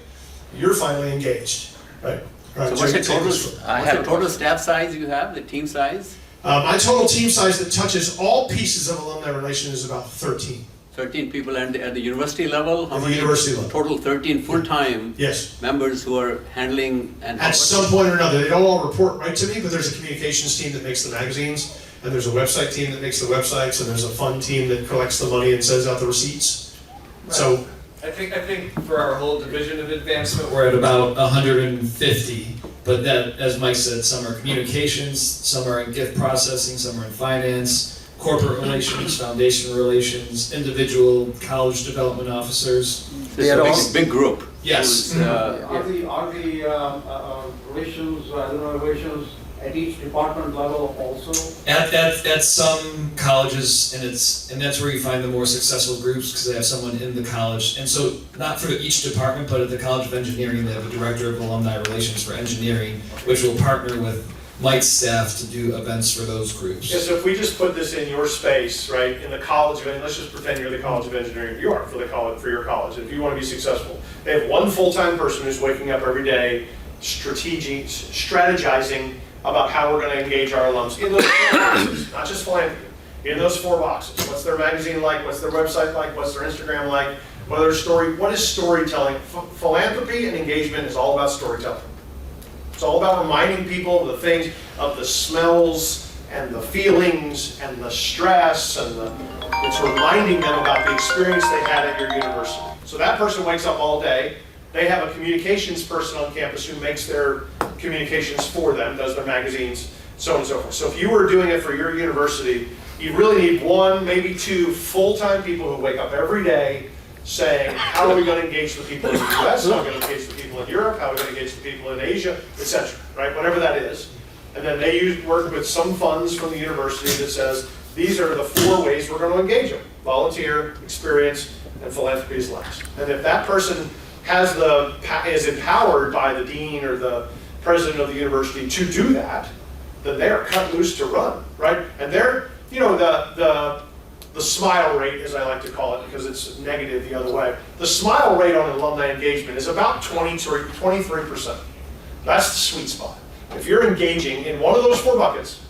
You're finally engaged, right? All right, So what's the Jay, total staff size you have, the team size? my total team size that touches all pieces of alumni relations is about 13. 13 people, and at the university level, how At the many? university level. Total 13 full-time Yes. members who are handling and. At some point or another, they don't all report right to me, but there's a communications team that makes the magazines, and there's a website team that makes the websites, and there's a fund team that collects the money and sends out the receipts. So, I think for our whole division of advancement, we're at about 150. But that, as Mike said, some are communications, some are in gift processing, some are in finance, corporate relations, foundation relations, individual college development officers. They are all big group. Yes. Who's, Are the relations, relations at each department level also? At some colleges, and that's where you find the more successful groups, because they have someone in the college. And so, not for each department, but at the College of Engineering, they have a director of alumni relations for engineering, which will partner with Mike's staff to do events for those groups. yeah, so if we just put this in your space, right, in the College of, let's just pretend you're the College of Engineering, you are for the college, for your college, if you want to be successful. They have one full-time person who's waking up every day, strategizing about how we're going to engage our alums in those 4 boxes, not just philanthropy, in those 4 boxes. What's their magazine like? What's their website like? What's their Instagram like? What is storytelling? Philanthropy and engagement is all about storytelling. It's all about reminding people of the things, of the smells and the feelings and the stress and it's reminding them about the experience they had at your university. So that person wakes up all day, they have a communications person on campus who makes their communications for them, does their magazines, so on and so forth. So if you were doing it for your university, you really need one, maybe two full-time people who wake up every day saying, how are we going to engage the people in the US, how are we going to engage the people in Europe, how are we going to engage the people in Asia, etc., right, whatever that is. And then they work with some funds from the university that says, these are the 4 ways we're going to engage them. Volunteer, experience, and philanthropy is last. And if that person is empowered by the dean or the president of the university to do that, then they're cut loose to run, right? And they're, you know, the smile rate, as I like to call it, because it's negative the other way. The smile rate on alumni engagement is about 23%. That's the sweet spot. If you're engaging in one of those 4 buckets,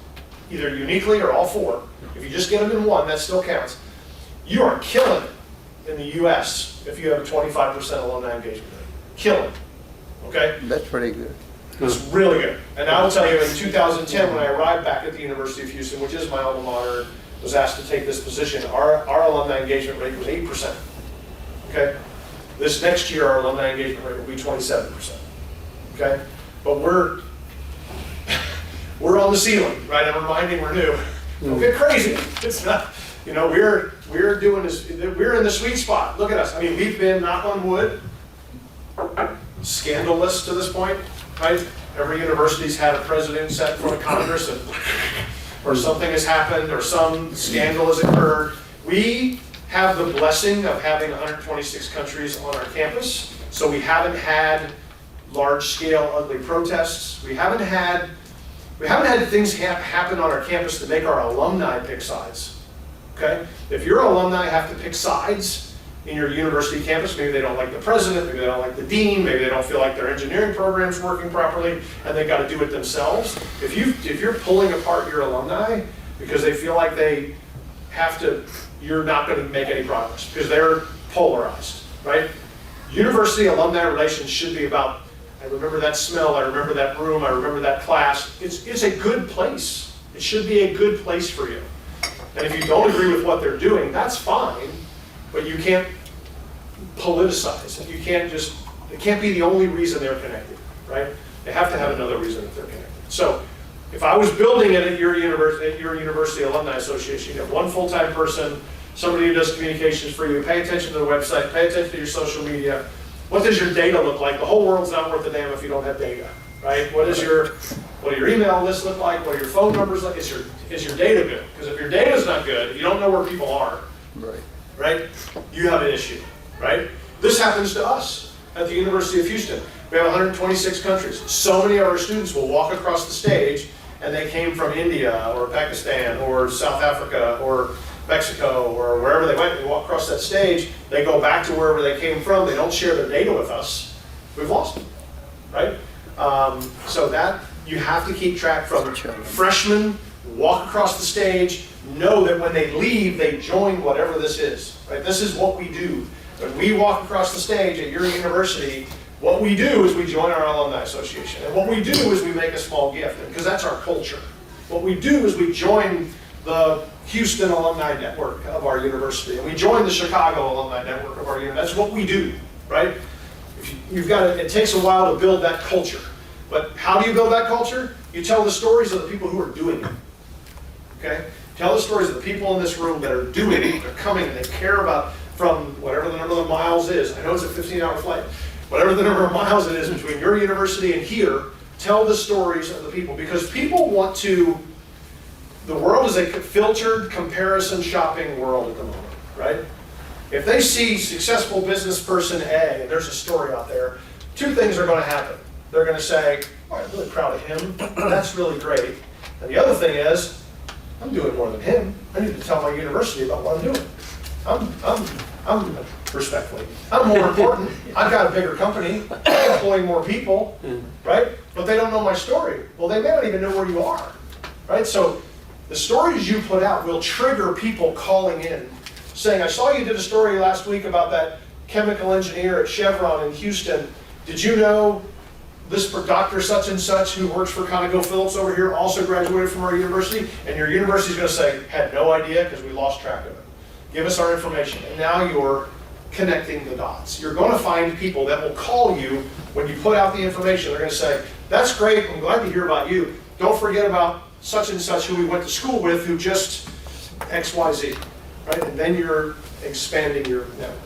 either uniquely or all 4, if you just get them in one, that still counts. You are killing it in the US if you have a 25% alumni engagement rate. Killing it, okay? That's pretty good. It's really good. And I will tell you, in 2010, when I arrived back at the University of Houston, which is my alma mater, was asked to take this position, our alumni engagement rate was 8%, okay? This next year, our alumni engagement rate will be 27%, okay? But we're on the ceiling, right? I'm reminding we're new. Don't get crazy. It's not, you know, we're doing this, we're in the sweet spot. Look at us. I mean, we've been, knock on wood, scandalous to this point, right? Every university's had a president set in front of Congress and, or something has happened or some scandal has occurred. We have the blessing of having 126 countries on our campus, so we haven't had large-scale ugly protests. We haven't had things happen on our campus to make our alumni pick sides, okay? If your alumni have to pick sides in your university campus, maybe they don't like the president, maybe they don't like the dean, maybe they don't feel like their engineering program's working properly, and they got to do it themselves. If you're pulling apart your alumni because they feel like they have to, you're not going to make any progress because they're polarized, right? University alumni relations should be about, I remember that smell, I remember that room, I remember that class. It's a good place. It should be a good place for you. And if you don't agree with what they're doing, that's fine, but you can't politicize. You can't just, it can't be the only reason they're connected, right? They have to have another reason that they're connected. So if I was building it at your university alumni association, you have one full-time person, somebody who does communications for you, pay attention to the website, pay attention to your social media. What does your data look like? The whole world's not worth a damn if you don't have data, right? What do your email lists look like? What do your phone numbers look like? Is your data good? Because if your data's not good, if you don't know where people are, right? You have an issue, right? This happens to us at the University of Houston. We have 126 countries. So many of our students will walk across the stage and they came from India or Pakistan or South Africa or Mexico or wherever they went. They walk across that stage, they go back to wherever they came from, they don't share their data with us. We've lost them, right? So that you have to keep track from freshmen, walk across the stage, know that when they leave, they join whatever this is, right? This is what we do. When we walk across the stage at your university, what we do is we join our alumni association. And what we do is we make a small gift, because that's our culture. What we do is we join the Houston alumni network of our university, and we join the Chicago alumni network of our university. That's what we do, right? You've got to, it takes a while to build that culture. But how do you build that culture? You tell the stories of the people who are doing it, okay? Tell the stories of the people in this room that are doing it, they're coming, and they care about, from whatever the number of miles is. I know it's a 15-hour flight. Whatever the number of miles it is between your university and here, tell the stories of the people, because people want to, the world is a filtered comparison shopping world at the moment, right? If they see successful business person A, and there's a story out there, 2 things are going to happen. They're going to say, oh, I'm really proud of him, that's really great. And the other thing is, I'm doing more than him. I need to tell my university about what I'm doing. I'm respectfully, I'm more important. I've got a bigger company, I'm employing more people, right? But they don't know my story. Well, they may not even know where you are, right? So the stories you put out will trigger people calling in, saying, I saw you did a story last week about that chemical engineer at Chevron in Houston. Did you know this Dr. such and such who works for ConocoPhillips over here also graduated from our university, and your university's going to say, had no idea because we lost track of it. Give us our information. And now you're connecting the dots. You're going to find people that will call you when you put out the information. They're going to say, that's great, I'm glad to hear about you. Don't forget about such and such who we went to school with who just XYZ, right? And then you're expanding your network.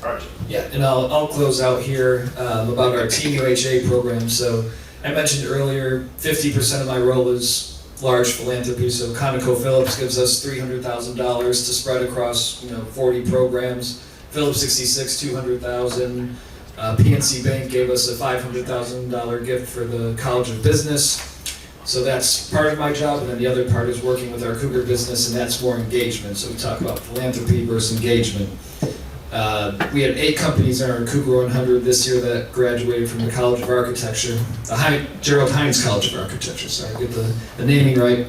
All right. Yeah, and I'll close out here about our Team UHA program. So I mentioned earlier, 50% of my role is large philanthropy. So ConocoPhillips gives us $300,000 to spread across 40 programs. Phillips 66, $200,000. PNC Bank gave us a $500,000 gift for the College of Business. So that's part of my job, and then the other part is working with our Cougar business, and that's more engagement. So we talk about philanthropy versus engagement. We had 8 companies in our Cougar 100 this year that graduated from the College of Architecture, the Gerald Hines College of Architecture, sorry, get the naming right.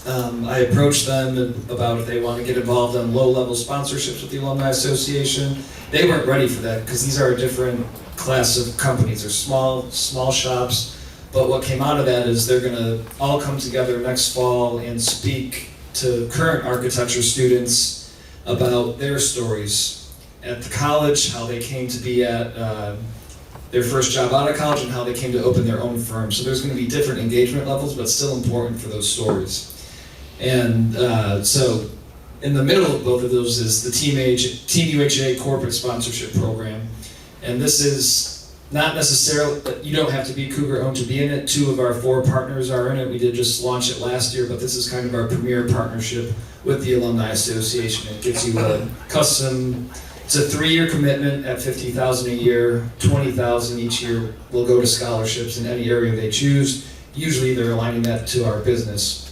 I approached them about if they want to get involved on low-level sponsorships with the Alumni Association. They weren't ready for that because these are a different class of companies. They're small shops. But what came out of that is they're going to all come together next fall and speak to current architecture students about their stories at the college, how they came to be at their first job out of college, and how they came to open their own firm. So there's going to be different engagement levels, but still important for those stories. And so in the middle of both of those is the Team UHA corporate sponsorship program. And this is not necessarily, you don't have to be Cougar owned to be in it. 2 of our 4 partners are in it. We did just launch it last year, but this is kind of our premier partnership with the Alumni Association. It gives you a custom, it's a 3-year commitment at $50,000 a year, $20,000 each year will go to scholarships in any area they choose. Usually they're aligning that to our business.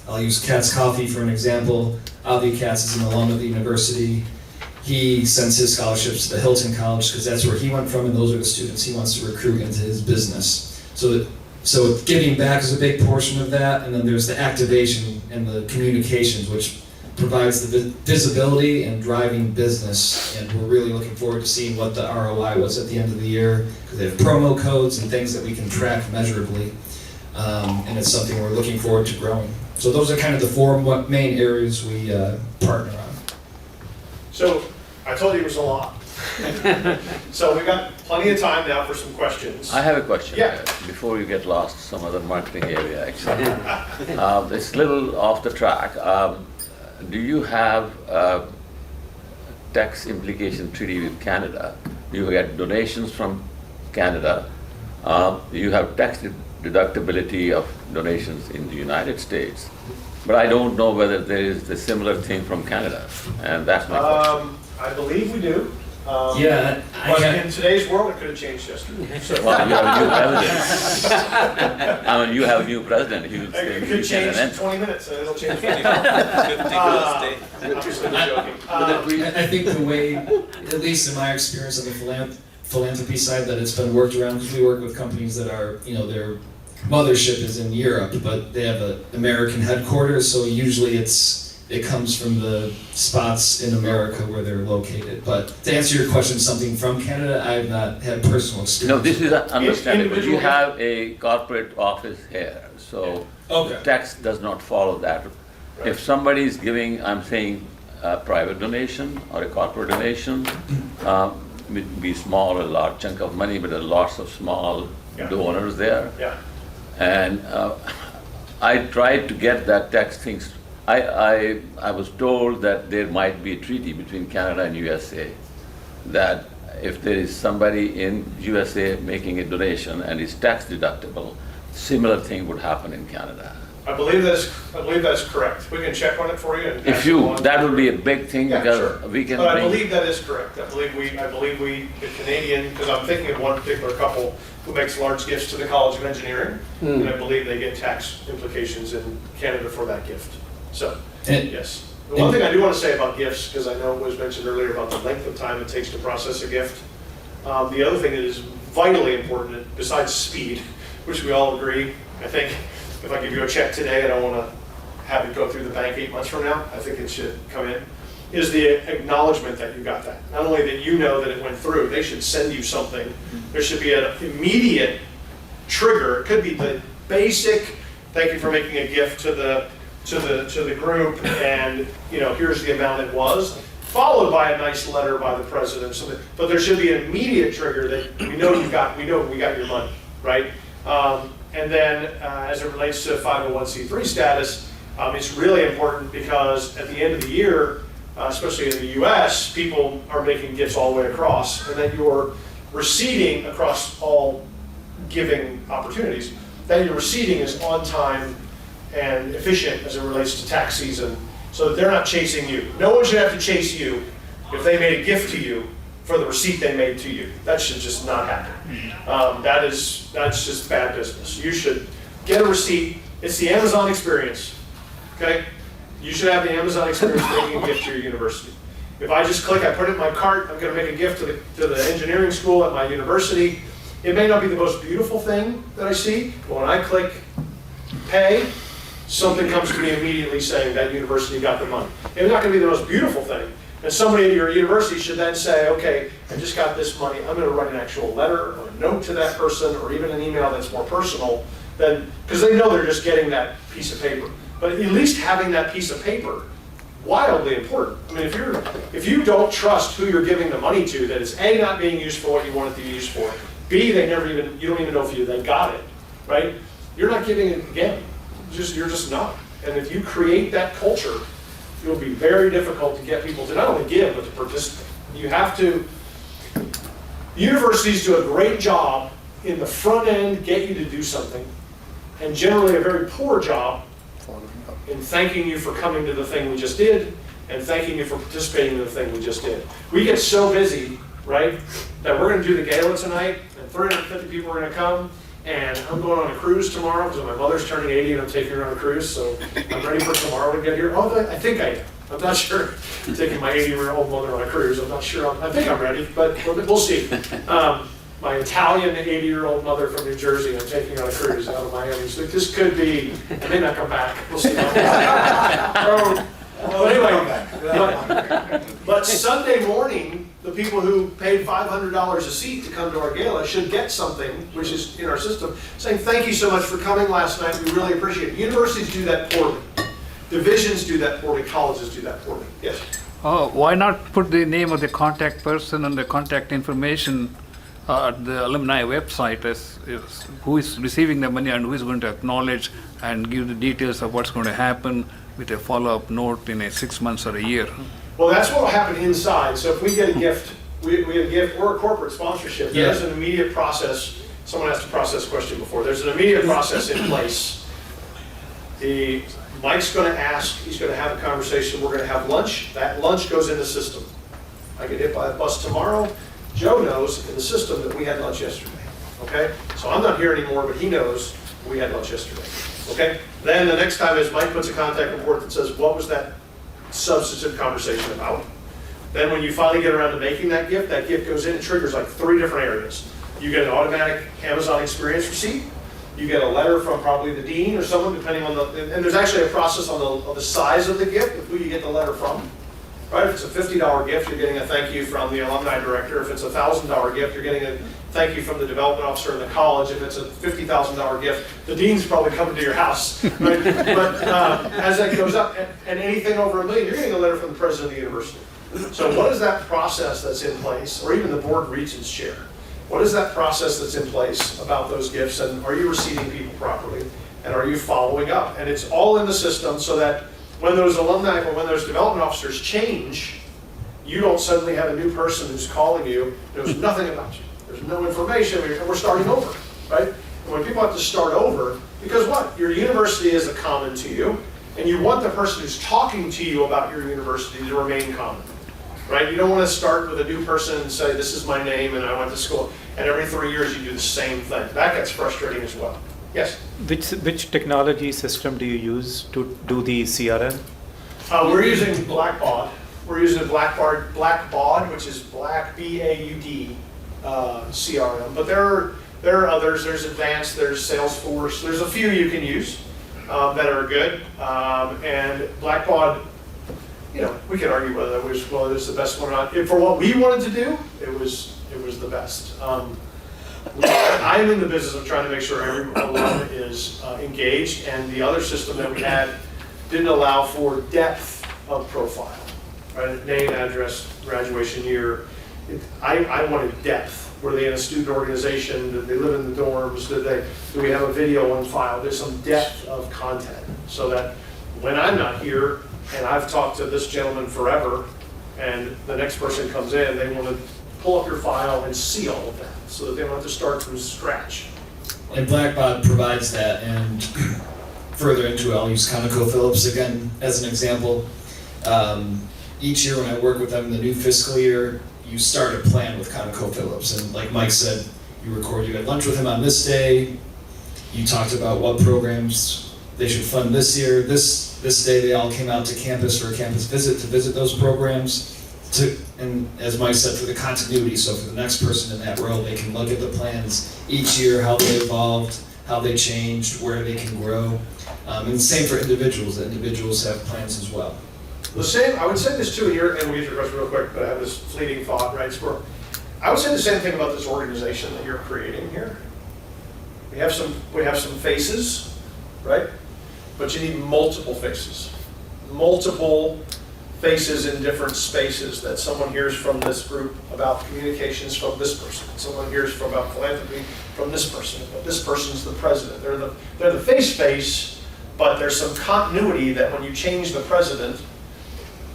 I'll use Katz Coffee for an example. Avi Katz is an alum of the university. He sends his scholarships to the Hilton College because that's where he went from, and those are the students he wants to recruit into his business. So giving back is a big portion of that, and then there's the activation and the communications, which provides the visibility and driving business. And we're really looking forward to seeing what the ROI was at the end of the year, because they have promo codes and things that we can track measurably, and it's something we're looking forward to growing. So those are kind of the 4 main areas we partner on. So I told you it was a lot. So we've got plenty of time now for some questions. I have a question. Yeah. Before you get lost some other marketing area, actually. It's a little off the track. Do you have tax implication treaty with Canada? Do you get donations from Canada? You have tax deductibility of donations in the United States. But I don't know whether there is a similar thing from Canada, and that's my question. I believe we do. Yeah, But in today's world, it could have changed yesterday. So Well, you have a new president. I mean, you have a new president. He will say it you could change can in 20 minutes, and it'll change. I'm just joking. I think the way, at least in my experience on the philanthropy side, that it's been worked around, because we work with companies that are, their mothership is in Europe, but they have an American headquarters, so usually it comes from the spots in America where they're located. But to answer your question, something from Canada, I have not had personal experience. No, this is understandable. You Individual- have a corporate office here, so Okay. tax does not follow that. If somebody is giving, I'm saying, a private donation or a corporate donation, it be small or a large chunk of money, but there are lots of small Yeah. donors there. Yeah. And I tried to get that tax things. I was told that there might be a treaty between Canada and USA, that if there is somebody in USA making a donation and it's tax deductible, similar thing would happen in Canada. I believe that's correct. We can check on it for you. And If that would be a big thing, Yeah, because sure. we can But I bring. believe that is correct. I believe we, the Canadian, because I'm thinking of one particular couple who makes large gifts to the College of Engineering, and I believe they get tax implications in Canada for that gift. So, And- yes. The one thing I do want to say about gifts, because I know it was mentioned earlier about the length of time it takes to process a gift. The other thing that is vitally important, besides speed, which we all agree, I think if I give you a check today, I don't want to have it go through the bank 8 months from now. I think it should come in. Is the acknowledgement that you got that. Not only that you know that it went through, they should send you something. There should be an immediate trigger. It could be the basic, thank you for making a gift to the group, and here's the amount it was, followed by a nice letter by the president. But there should be an immediate trigger that we know we got your money, right? And then as it relates to 501c3 status, it's really important because at the end of the year, especially in the US, people are making gifts all the way across, and then you're receiving across all giving opportunities, that your receiving is on time and efficient as it relates to tax season, so that they're not chasing you. No one should have to chase you if they made a gift to you for the receipt they made to you. That should just not happen. That's just bad business. You should get a receipt. It's the Amazon experience, okay? You should have the Amazon experience making a gift to your university. If I just click, I put it in my cart, I'm gonna make a gift to the engineering school at my university. It may not be the most beautiful thing that I see, but when I click pay, something comes to me immediately saying that university got the money. It's not gonna be the most beautiful thing. And somebody at your university should then say, okay, I just got this money, I'm gonna write an actual letter or a note to that person, or even an email that's more personal, because they know they're just getting that piece of paper. But at least having that piece of paper, wildly important. I mean, if you don't trust who you're giving the money to, that it's A, not being used for what you want it to be used for, B, you don't even know if they got it, right? You're not giving it again. You're just not. And if you create that culture, it will be very difficult to get people to not only give, but to participate. You have to, universities do a great job in the front end, get you to do something, and generally a very poor job in thanking you for coming to the thing we just did, and thanking you for participating in the thing we just did. We get so busy, right, that we're gonna do the gala tonight, and 350 people are gonna come, and I'm going on a cruise tomorrow because my mother's turning 80 and I'm taking her on a cruise, so I'm ready for tomorrow to get here. Oh, I think I am. I'm not sure. I'm taking my 80-year-old mother on a cruise. I'm not sure. I think I'm ready, but we'll see. My Italian 80-year-old mother from New Jersey, I'm taking on a cruise out of Miami. So this could be, I may not come back. We'll see. But anyway, but Sunday morning, the people who paid $500 a seat to come to our gala should get something, which is in our system, saying thank you so much for coming last night. We really appreciate it. Universities do that poorly. Divisions do that poorly. Colleges do that poorly. Yes? Why not put the name of the contact person and the contact information at the alumni website as who is receiving the money and who is going to acknowledge and give the details of what's going to happen with a follow-up note in 6 months or a year? Well, that's what will happen inside. So if we get a gift, we have a gift or a corporate sponsorship, there's an immediate process. Someone asked a process question before. There's an immediate process in place. Mike's going to ask, he's going to have a conversation, we're going to have lunch. That lunch goes in the system. I get hit by a bus tomorrow. Joe knows in the system that we had lunch yesterday. Okay? So I'm not here anymore, but he knows we had lunch yesterday. Okay? Then the next time is Mike puts a contact report that says, what was that substantive conversation about? Then when you finally get around to making that gift goes in and triggers like 3 different areas. You get an automatic Amazon experience receipt. You get a letter from probably the dean or someone, depending on and there's actually a process on the size of the gift, of who you get the letter from. Right? If it's a $50 gift, you're getting a thank you from the alumni director. If it's a $1,000 gift, you're getting a thank you from the development officer in the college. If it's a $50,000 gift, the dean's probably coming to your house. Right? But as that goes up, and anything over $1 million, you're getting a letter from the president of the university. So what is that process that's in place, or even the board regents chair? What is that process that's in place about those gifts, and are you receiving people properly, and are you following up? And it's all in the system so that when those alumni or when those development officers change, you don't suddenly have a new person who's calling you, knows nothing about you. There's no information, and we're starting over, right? And when people have to start over, because what? Your university is a common to you, and you want the person who's talking to you about your university to remain common, right? You don't want to start with a new person and say, this is my name and I went to school, and every 3 years you do the same thing. That gets frustrating as well. Yes? Which technology system do you use to do the CRM? We're using Blackbaud. We're using a Blackbaud, which is Black, B-A-U-D, CRM. But there are others. There's Advanced, there's Salesforce. There's a few you can use that are good. And Blackbaud, you know, we could argue whether it was the best one or not. For what we wanted to do, it was the best. I am in the business of trying to make sure every alum is engaged, and the other system that we had didn't allow for depth of profile, right? Name, address, graduation year. I wanted depth. Were they in a student organization? Did they live in the dorms? Do we have a video on file? There's some depth of content, so that when I'm not here and I've talked to this gentleman forever, and the next person comes in, they want to pull up your file and see all of that, so that they don't have to start from scratch. And Blackbaud provides that, and further into it, I'll use ConocoPhillips again as an example. Each year when I work with them in the new fiscal year, you start a plan with ConocoPhillips, and like Mike said, you had lunch with him on this day, you talked about what programs they should fund this year. This day they all came out to campus for a campus visit to visit those programs. And as Mike said, for the continuity, so for the next person in that role, they can look at the plans each year, how they evolved, how they changed, where they can grow. And the same for individuals. The individuals have plans as well. The same, I would say this too here, and we'll get your question real quick, but I have this fleeting thought, right? I would say the same thing about this organization that you're creating here. We have some faces, right? But you need multiple faces. Multiple faces in different spaces, that someone hears from this group about communications from this person. Someone hears about philanthropy from this person, but this person's the president. They're the face, but there's some continuity that when you change the president,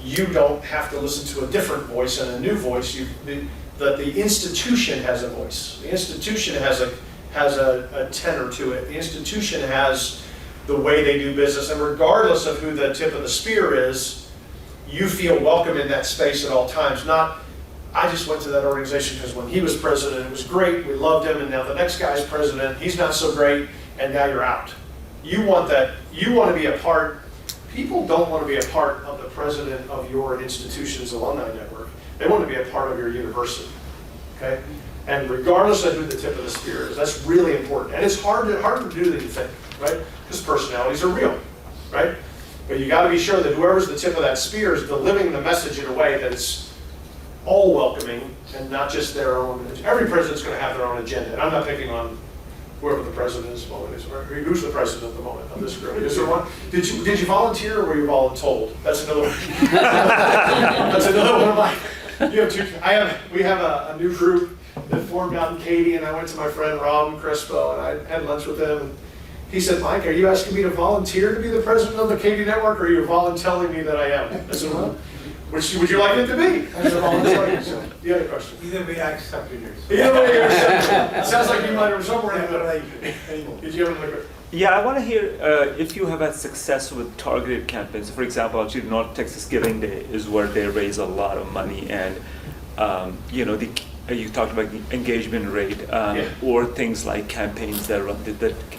you don't have to listen to a different voice and a new voice. That the institution has a voice. The institution has a tenor to it. The institution has the way they do business, and regardless of who the tip of the spear is, you feel welcome in that space at all times. Not, I just went to that organization because when he was president, it was great, we loved him, and now the next guy's president, he's not so great, and now you're out. You want that, you want to be a part, people don't want to be a part of the president of your institution's alumni network. They want to be a part of your university, okay? And regardless of who the tip of the spear is, that's really important. And it's harder to do than you think, right? Because personalities are real, right? But you got to be sure that whoever's the tip of that spear is delivering the message in a way that it's all welcoming and not just their own. Every president's going to have their own agenda. And I'm not picking on whoever the president is at the moment. Who's the president at the moment of this group? Is there one? Did you volunteer or were you voluntold? That's another one. That's another one of mine. You have two. We have a new group that formed out in Katy, and I went to my friend Rob Crespo, and I had lunch with him. And he said, "Mike, are you asking me to volunteer to be the president of the Katy network, or are you volunteering me that I am?" I said, "Well, which would you like it to be?" I said, "Volunteering." So, the other question. Either way, I accepted yours. Either way, you're accepted. It sounds like you might have somewhere in the middle. Did you have another question? Yeah, I want to hear if you have had success with targeted campaigns. For example, actually, North Texas Giving Day is where they raise a lot of money, and you talked about the engagement rate, or things like campaigns that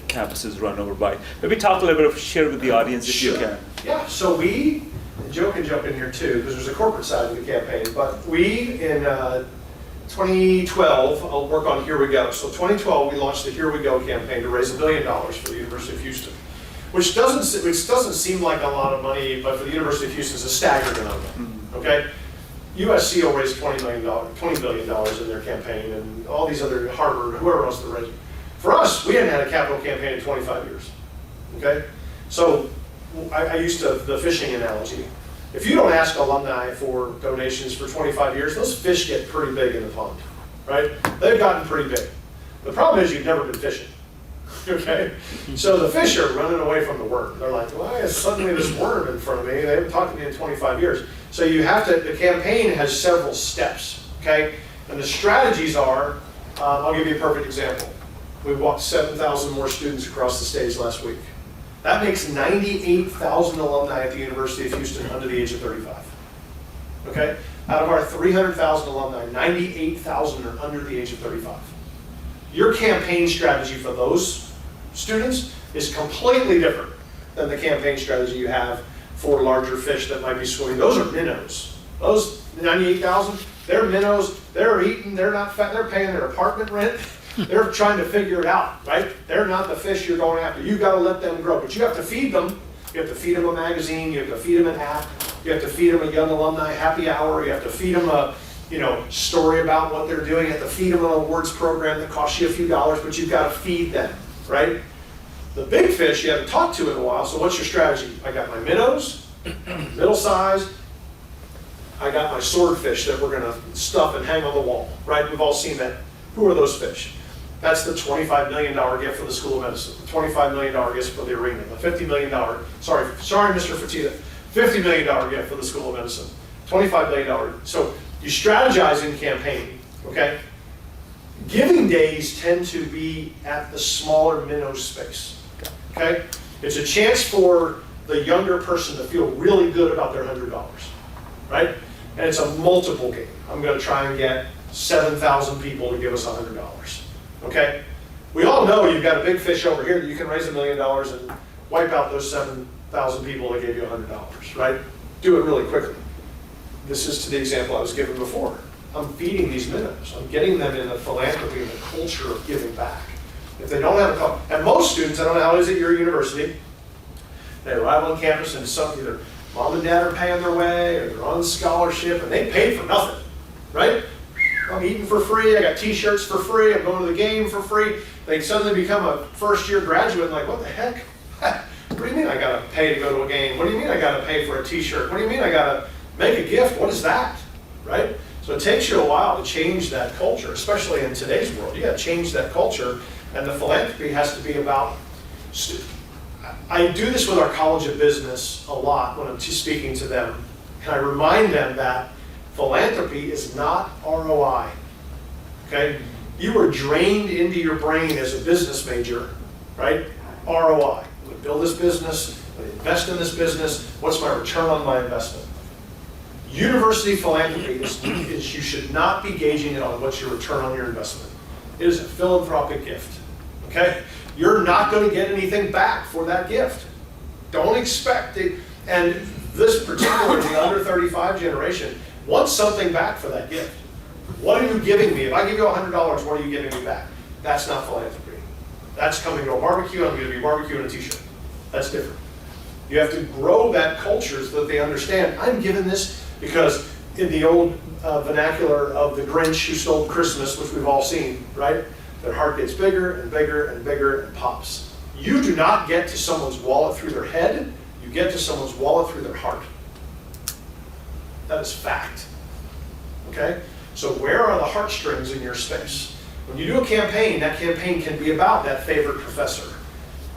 campuses run over by. Maybe talk a little bit, share with the audience if you can. Yeah, so Joe can jump in here too, because there's a corporate side of the campaign, but we, in 2012, I'll work on Here We Go. So 2012, we launched the Here We Go campaign to raise $1 billion for the University of Houston, which doesn't seem like a lot of money, but for the University of Houston, it's a staggering amount, okay? USC will raise $20 billion in their campaign, and all these other, Harvard, whoever else they're raising. For us, we hadn't had a capital campaign in 25 years, okay? So I used the fishing analogy. If you don't ask alumni for donations for 25 years, those fish get pretty big in the pond, right? They've gotten pretty big. The problem is you've never been fishing, okay? So the fish are running away from the worm. They're like, well, I have suddenly this worm in front of me. They haven't talked to me in 25 years. So you have to, the campaign has several steps, okay? And the strategies are, I'll give you a perfect example. We walked 7,000 more students across the stage last week. That makes 98,000 alumni at the University of Houston under the age of 35. Okay? Out of our 300,000 alumni, 98,000 are under the age of 35. Your campaign strategy for those students is completely different than the campaign strategy you have for larger fish that might be swimming. Those are minnows. Those 98,000, they're minnows, they're eating, they're not fat, they're paying their apartment rent. They're trying to figure it out, right? They're not the fish you're going after. You've got to let them grow, but you have to feed them. You have to feed them a magazine. You have to feed them an app. You have to feed them a Young Alumni Happy Hour. You have to feed them story about what they're doing at the Feed 'em Awards program that costs you a few dollars, but you've got to feed them, right? The big fish you haven't talked to in a while, so what's your strategy? I got my minnows, middle size, I got my swordfish that we're gonna stuff and hang on the wall, right? We've all seen that. Who are those fish? That's the $25 million gift for the School of Medicine, the $25 million gift for the arena, the $50 million, sorry, Mr. Fatita, $50 million gift for the School of Medicine, $25 million. So you strategize in campaign, okay? Giving days tend to be at the smaller minnow space, okay? It's a chance for the younger person to feel really good about their $100, right? And it's a multiple game. I'm gonna try and get 7,000 people to give us $100, okay? We all know you've got a big fish over here that you can raise $1 million and wipe out those 7,000 people that gave you $100, right? Do it really quickly. This is to the example I was given before. I'm feeding these minnows. I'm getting them in the philanthropy and the culture of giving back. If they don't have a, and most students, I don't know how it is at your university, they arrive on campus and either mom and dad are paying their way or they're on scholarship and they paid for nothing, right? I'm eating for free, I got t-shirts for free, I'm going to the game for free. They suddenly become a first-year graduate and like, what the heck? What do you mean I gotta pay to go to a game? What do you mean I gotta pay for a t-shirt? What do you mean I gotta make a gift? What is that, right? So it takes you a while to change that culture, especially in today's world. You gotta change that culture, and the philanthropy has to be about, I do this with our College of Business a lot when I'm speaking to them, and I remind them that philanthropy is not ROI, okay? You were drained into your brain as a business major, right? ROI, I'm gonna build this business, I'm gonna invest in this business, what's my return on my investment? University philanthropy is you should not be gauging it on what's your return on your investment. It is a philanthropic gift, okay? You're not gonna get anything back for that gift. Don't expect it, and this particular, the under 35 generation, wants something back for that gift. What are you giving me? If I give you $100, what are you giving me back? That's not philanthropy. That's coming to a barbecue, I'm gonna be barbecuing a t-shirt. That's different. You have to grow that culture so that they understand, I'm giving this because in the old vernacular of the Grinch who stole Christmas, which we've all seen, right? Their heart gets bigger and bigger and bigger and pops. You do not get to someone's wallet through their head, you get to someone's wallet through their heart. That is fact, okay? So where are the heartstrings in your space? When you do a campaign, that campaign can be about that favorite professor.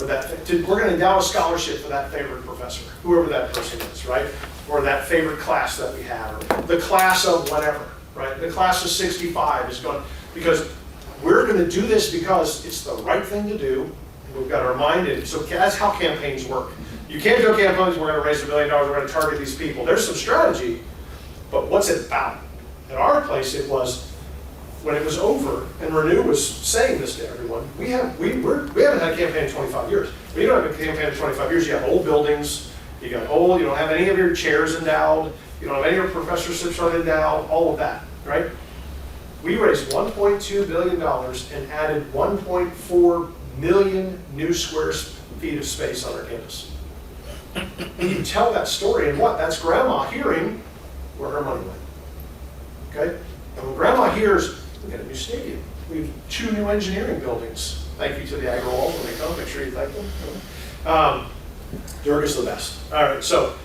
Or we're going to endow a scholarship for that favorite professor, whoever that person is, right? Or that favorite class that we have, or the class of whatever, right? The class of 65 is going, because we're going to do this because it's the right thing to do, and we've got to remind it. So that's how campaigns work. You can't do campaigns, we're going to raise $1 million, we're going to target these people. There's some strategy, but what's it about? At our place, it was, when it was over, and Renew was saying this to everyone, we haven't had a campaign in 25 years. When you don't have a campaign in 25 years, you have old buildings, you don't have any of your chairs endowed, you don't have any of your professorships endowed, all of that, right? We raised $1.2 billion and added 1.4 million new square feet of space on our campus. And you tell that story, and what? That's grandma hearing where her money went, okay? And when grandma hears, we got a new stadium, we have 2 new engineering buildings. Thank you to the Agro Walls when they come, make sure you thank them. Durg is the best. All right, so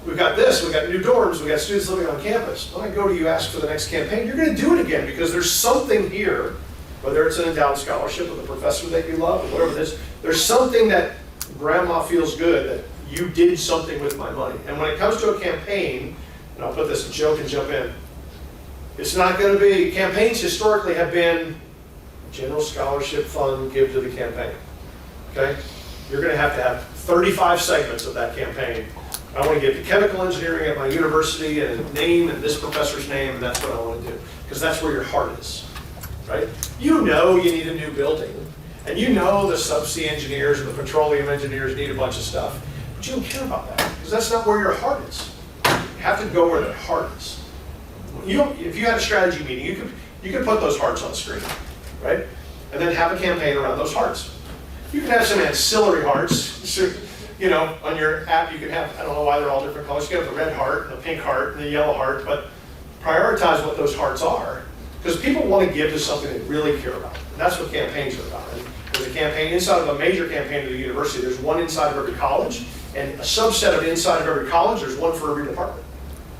we've got this, we've got new dorms, we've got students living on campus. When I go to you, ask for the next campaign, you're gonna do it again because there's something here, whether it's an endowed scholarship with a professor that you love or whatever it is, there's something that grandma feels good that you did something with my money. And when it comes to a campaign, and I'll put this in joke and jump in, it's not gonna be, campaigns historically have been general scholarship fund, give to the campaign, okay? You're gonna have 35 segments of that campaign. I want to give to chemical engineering at my university and a name and this professor's name, and that's what I want to do. Because that's where your heart is, right? You know you need a new building, and you know the subsea engineers and the petroleum engineers need a bunch of stuff, but you don't care about that, because that's not where your heart is. You have to go where their heart is. If you had a strategy meeting, you could put those hearts on the screen, right? And then have a campaign around those hearts. You can have some ancillary hearts. You know, on your app you can have, I don't know why they're all different colors. You can have the red heart, and the pink heart, and the yellow heart, but prioritize what those hearts are, because people want to give to something they really care about. And that's what campaigns are about. And there's a campaign inside of a major campaign at the university. There's one inside of every college, and a subset of inside of every college, there's one for every department.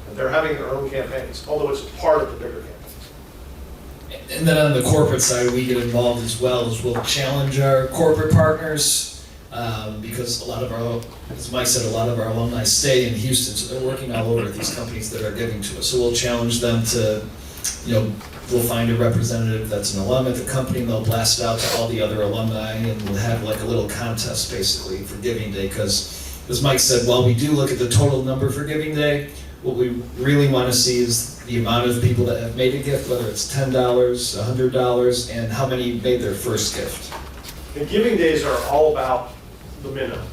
And they're having their own campaigns, although it's part of the bigger campaigns. And then on the corporate side, we get involved as well, as we'll challenge our corporate partners, because a lot of our, as Mike said, a lot of our alumni stay in Houston, so they're working all over at these companies that are giving to us. So we'll challenge them to, we'll find a representative that's an alum at the company, and they'll blast it out to all the other alumni, and we'll have like a little contest basically for Giving Day, because as Mike said, while we do look at the total number for Giving Day, what we really want to see is the amount of people that have made a gift, whether it's $10, $100, and how many made their first gift. And Giving Days are all about the minimum.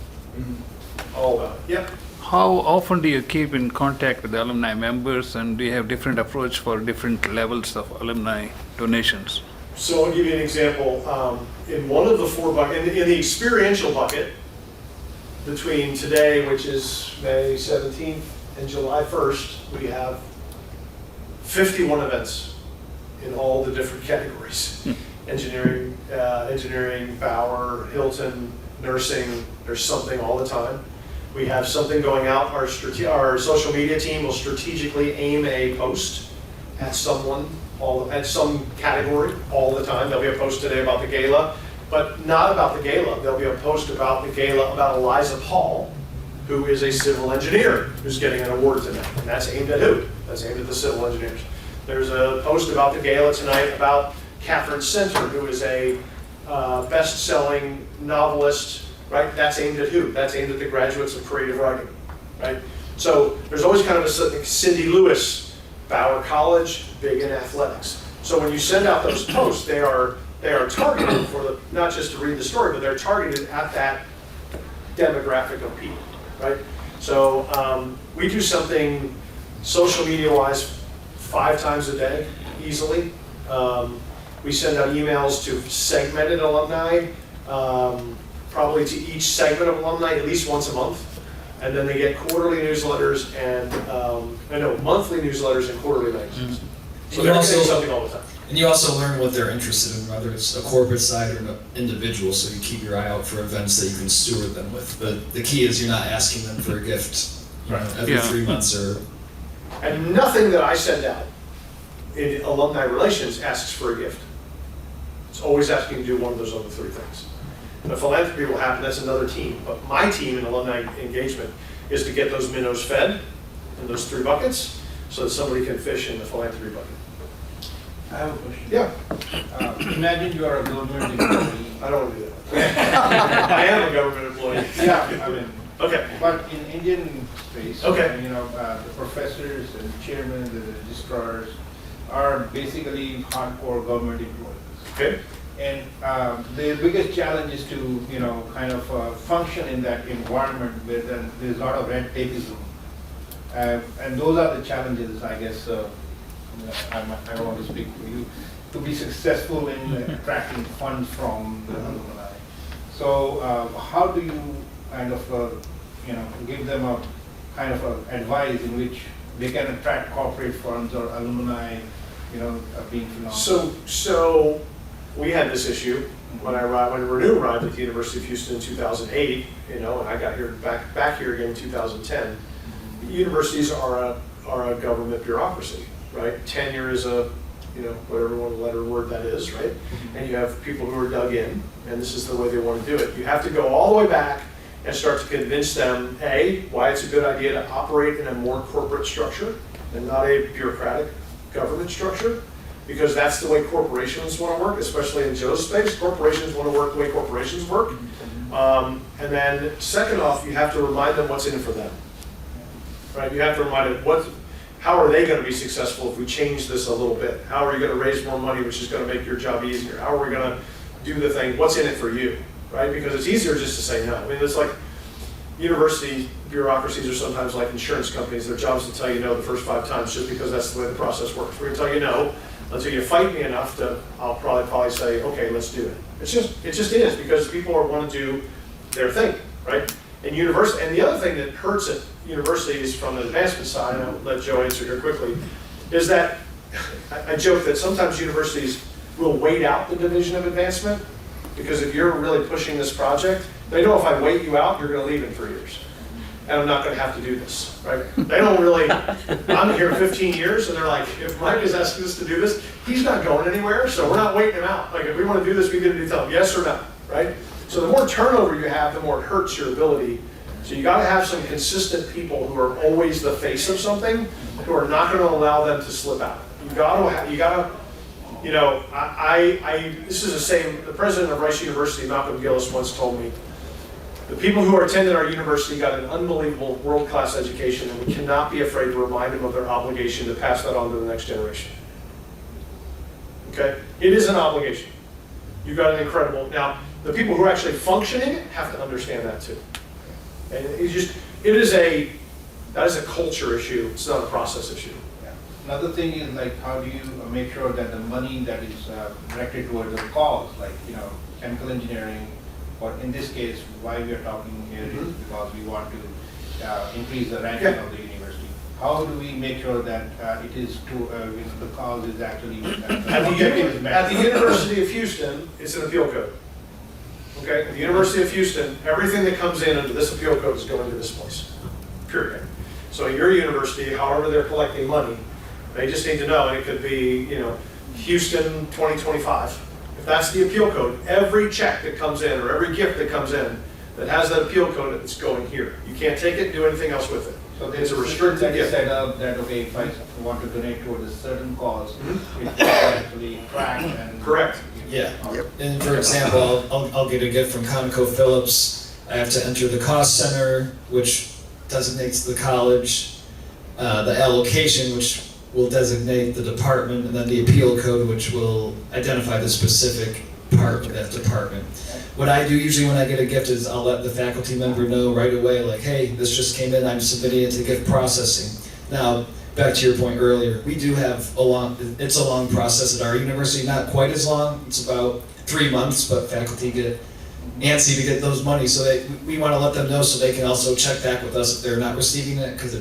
All about it. Yep. How often do you keep in contact with the alumni members, and do you have different approach for different levels of alumni donations? So I'll give you an example. In one of the 4 buckets, in the experiential bucket, between today, which is May 17th, and July 1st, we have 51 events in all the different categories. Engineering, Bauer, Hilton, nursing, there's something all the time. We have something going out. Our social media team will strategically aim a post at someone, at some category all the time. There'll be a post today about the gala, but not about the gala. There'll be a post about the gala about Eliza Paul, who is a civil engineer who's getting an award tonight. And that's aimed at who? That's aimed at the civil engineers. There's a post about the gala tonight about Catherine Center, who is a best-selling novelist, right? That's aimed at who? That's aimed at the graduates of creative writing, right? So there's always kind of a Cindy Lewis, Bauer College, big in athletics. So when you send out those posts, they are targeted for not just to read the story, but they're targeted at that demographic of people, right? So we do something social media-wise 5 times a day, easily. We send out emails to segmented alumni, probably to each segment of alumni at least once a month. And then they get quarterly newsletters and, monthly newsletters and quarterly magazines. So they're getting something all the time. And you also learn what they're interested in, whether it's a corporate side or an individual, so you keep your eye out for events that you can steward them with. But the key is you're not asking them for a gift every 3 months or... And nothing that I send out in alumni relations asks for a gift. It's always asking to do one of those other 3 things. The philanthropy will happen, that's another team. But my team in alumni engagement is to get those minnows fed in those 3 buckets so that somebody can fish in the philanthropy bucket. I have a question. Yeah. Imagine you are a government employee. I don't want to do that. I am a government employee. Yeah, I mean, Okay. but in Indian space, Okay. the professors and chairmen, the registrars are basically hardcore government employees. Okay. And the biggest challenge is to, kind of function in that environment where there's a lot of red tapeism. And those are the challenges, I guess, I don't want to speak for you, to be successful in attracting funds from the alumni. So how do you kind of, give them a kind of advice in which they can attract corporate funds or alumni, being phenomenal? So we had this issue when Renew arrived at the University of Houston in 2008, and I got here back here again in 2010. Universities are a government bureaucracy, right? Tenure is a, whatever one letter word that is, right? And you have people who are dug in, and this is the way they want to do it. You have to go all the way back and start to convince them, A, why it's a good idea to operate in a more corporate structure and not a bureaucratic government structure, because that's the way corporations want to work, especially in Joe's space. Corporations want to work the way corporations work. And then second off, you have to remind them what's in it for them. Right? You have to remind them how are they going to be successful if we change this a little bit? How are you going to raise more money, which is going to make your job easier? How are we going to do the thing? What's in it for you? Right? Because it's easier just to say no. I mean, it's like university bureaucracies are sometimes like insurance companies. Their job is to tell you no the first 5 times just because that's the way the process works. We're going to tell you no until you fight me enough that I'll probably say, okay, let's do it. It just is, because people want to do their thing, right? And the other thing that hurts at universities from the advancement side, and I'll let Joe answer here quickly, is that I joke that sometimes universities will wait out the division of advancement, because if you're really pushing this project, they know if I wait you out, you're going to leave in 3 years. And I'm not going to have to do this, right? They don't really, I'm here 15 years, and they're like, if Mike is asking us to do this, he's not going anywhere, so we're not waiting him out. Like, if we want to do this, we need to tell him yes or no, right? So the more turnover you have, the more it hurts your ability. So you got to have some consistent people who are always the face of something, who are not going to allow them to slip out. You got to, you know, this is the same, the president of Rice University, Malcolm Gillis, once told me, the people who are attending our university got an unbelievable world-class education, and we cannot be afraid to remind them of their obligation to pass that on to the next generation. Okay? It is an obligation. You've got an incredible, now, the people who are actually functioning have to understand that too. And that is a culture issue, it's not a process issue. Yeah. Another thing is like, how do you make sure that the money that is directed towards the cause, like, you know, chemical engineering, or in this case, why we are talking here is because we want to increase the ranking of the university. How do we make sure that it is the cause is actually At the University of Houston, it's an appeal code. Okay, at the University of Houston, everything that comes in under this appeal code is going to this place, period. So your university, however they're collecting money, they just need to know, and it could be, you know, Houston 2025. If that's the appeal code, every check that comes in or every gift that comes in that has that appeal code, it's going here. You can't take it and do anything else with it. So there's a restricted gift set up that, okay, if I want to donate towards a certain cause, it's actually tracked and... Correct. Yeah. And for example, I'll get a gift from ConocoPhillips. I have to enter the cost center, which designates the college, the allocation, which will designate the department, and then the appeal code, which will identify the specific part of that department. What I do usually when I get a gift is I'll let the faculty member know right away, like, hey, this just came in, I'm submitting it to gift processing. Now, back to your point earlier, we do have it's a long process at our university, not quite as long, it's about 3 months, but faculty get antsy to get those money, so we want to let them know so they can also check back with us if they're not receiving it, because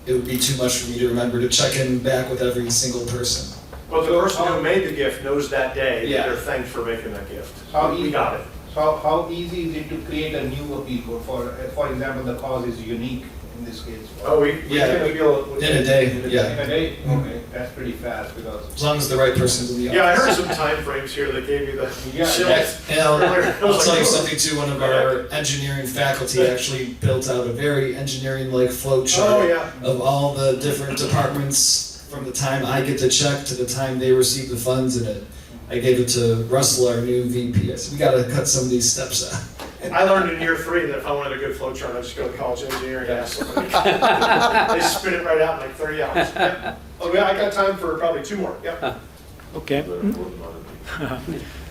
it would be too much for me to remember to check in back with every single person. Well, the person who made the gift knows that day Yeah. that they're thanked for making that gift. We got it. So how easy is it to create a new appeal code? For example, the cause is unique in this case. Oh, we can appeal it In a day, yeah. In a day? Okay, that's pretty fast because... As long as the right person's in the office. Yeah, I heard some time frames here that gave me the chills. And I'll Earlier, I was tell like, you "Oh." something too, one of our engineering faculty actually built out a very engineering-like flow Oh, chart yeah. of all the different departments from the time I get the check to the time they receive the funds in it. I gave it to Russell, our new VP. I said, we gotta cut some of these steps out. I learned in year 3 that if I wanted a good flow chart, I'd just go to college of engineering and ask somebody. They spit it right out in like 30 hours. Yep. Oh, yeah, I got time for probably 2 more. Yep. Okay.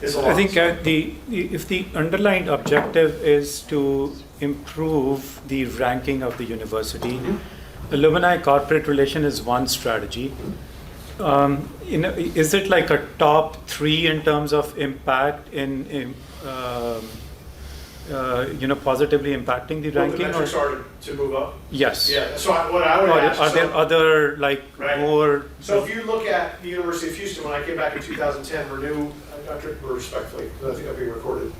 It's a I lot. think if the underlying objective is to improve the ranking of the university, alumni corporate relation is one strategy. Is it like a top 3 in terms of impact in positively impacting the Well, ranking? the metrics are to move up. Yes. Yeah, so what I would ask... Are there other like Right. more? So if you look at the University of Houston, when I came back in 2010, Renew, Dr. respectfully, because I think I'm being recorded,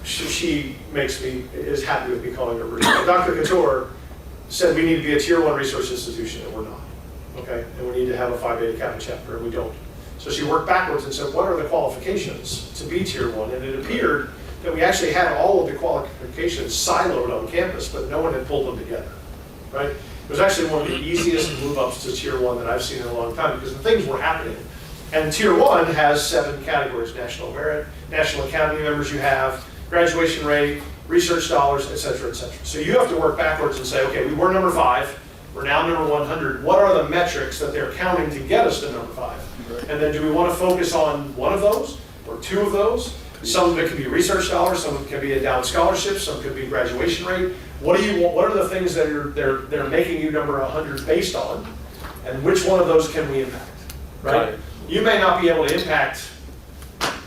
she is happy with me calling her Renew. Dr. Couture said we need to be a tier 1 research institution, and we're not. Okay, and we need to have a Phi Beta Kappa chapter, and we don't. So she worked backwards and said, what are the qualifications to be tier 1? And it appeared that we actually had all of the qualifications siloed on campus, but no one had pulled them together, right? It was actually one of the easiest move-ups to tier 1 that I've seen in a long time, because the things were happening. And tier 1 has 7 categories: national merit, national academy members you have, graduation rate, research dollars, et cetera, et cetera. So you have to work backwards and say, okay, we were number 5, we're now number 100. What are the metrics that they're counting to get us to number 5? And then do we want to focus on one of those or 2 of those? Some of it could be research dollars, some of it could be endowed scholarships, some could be graduation rate. What do you want? What are the things that they're making you number 100 based on? And which one of those can we impact? Right? You may not be able to impact,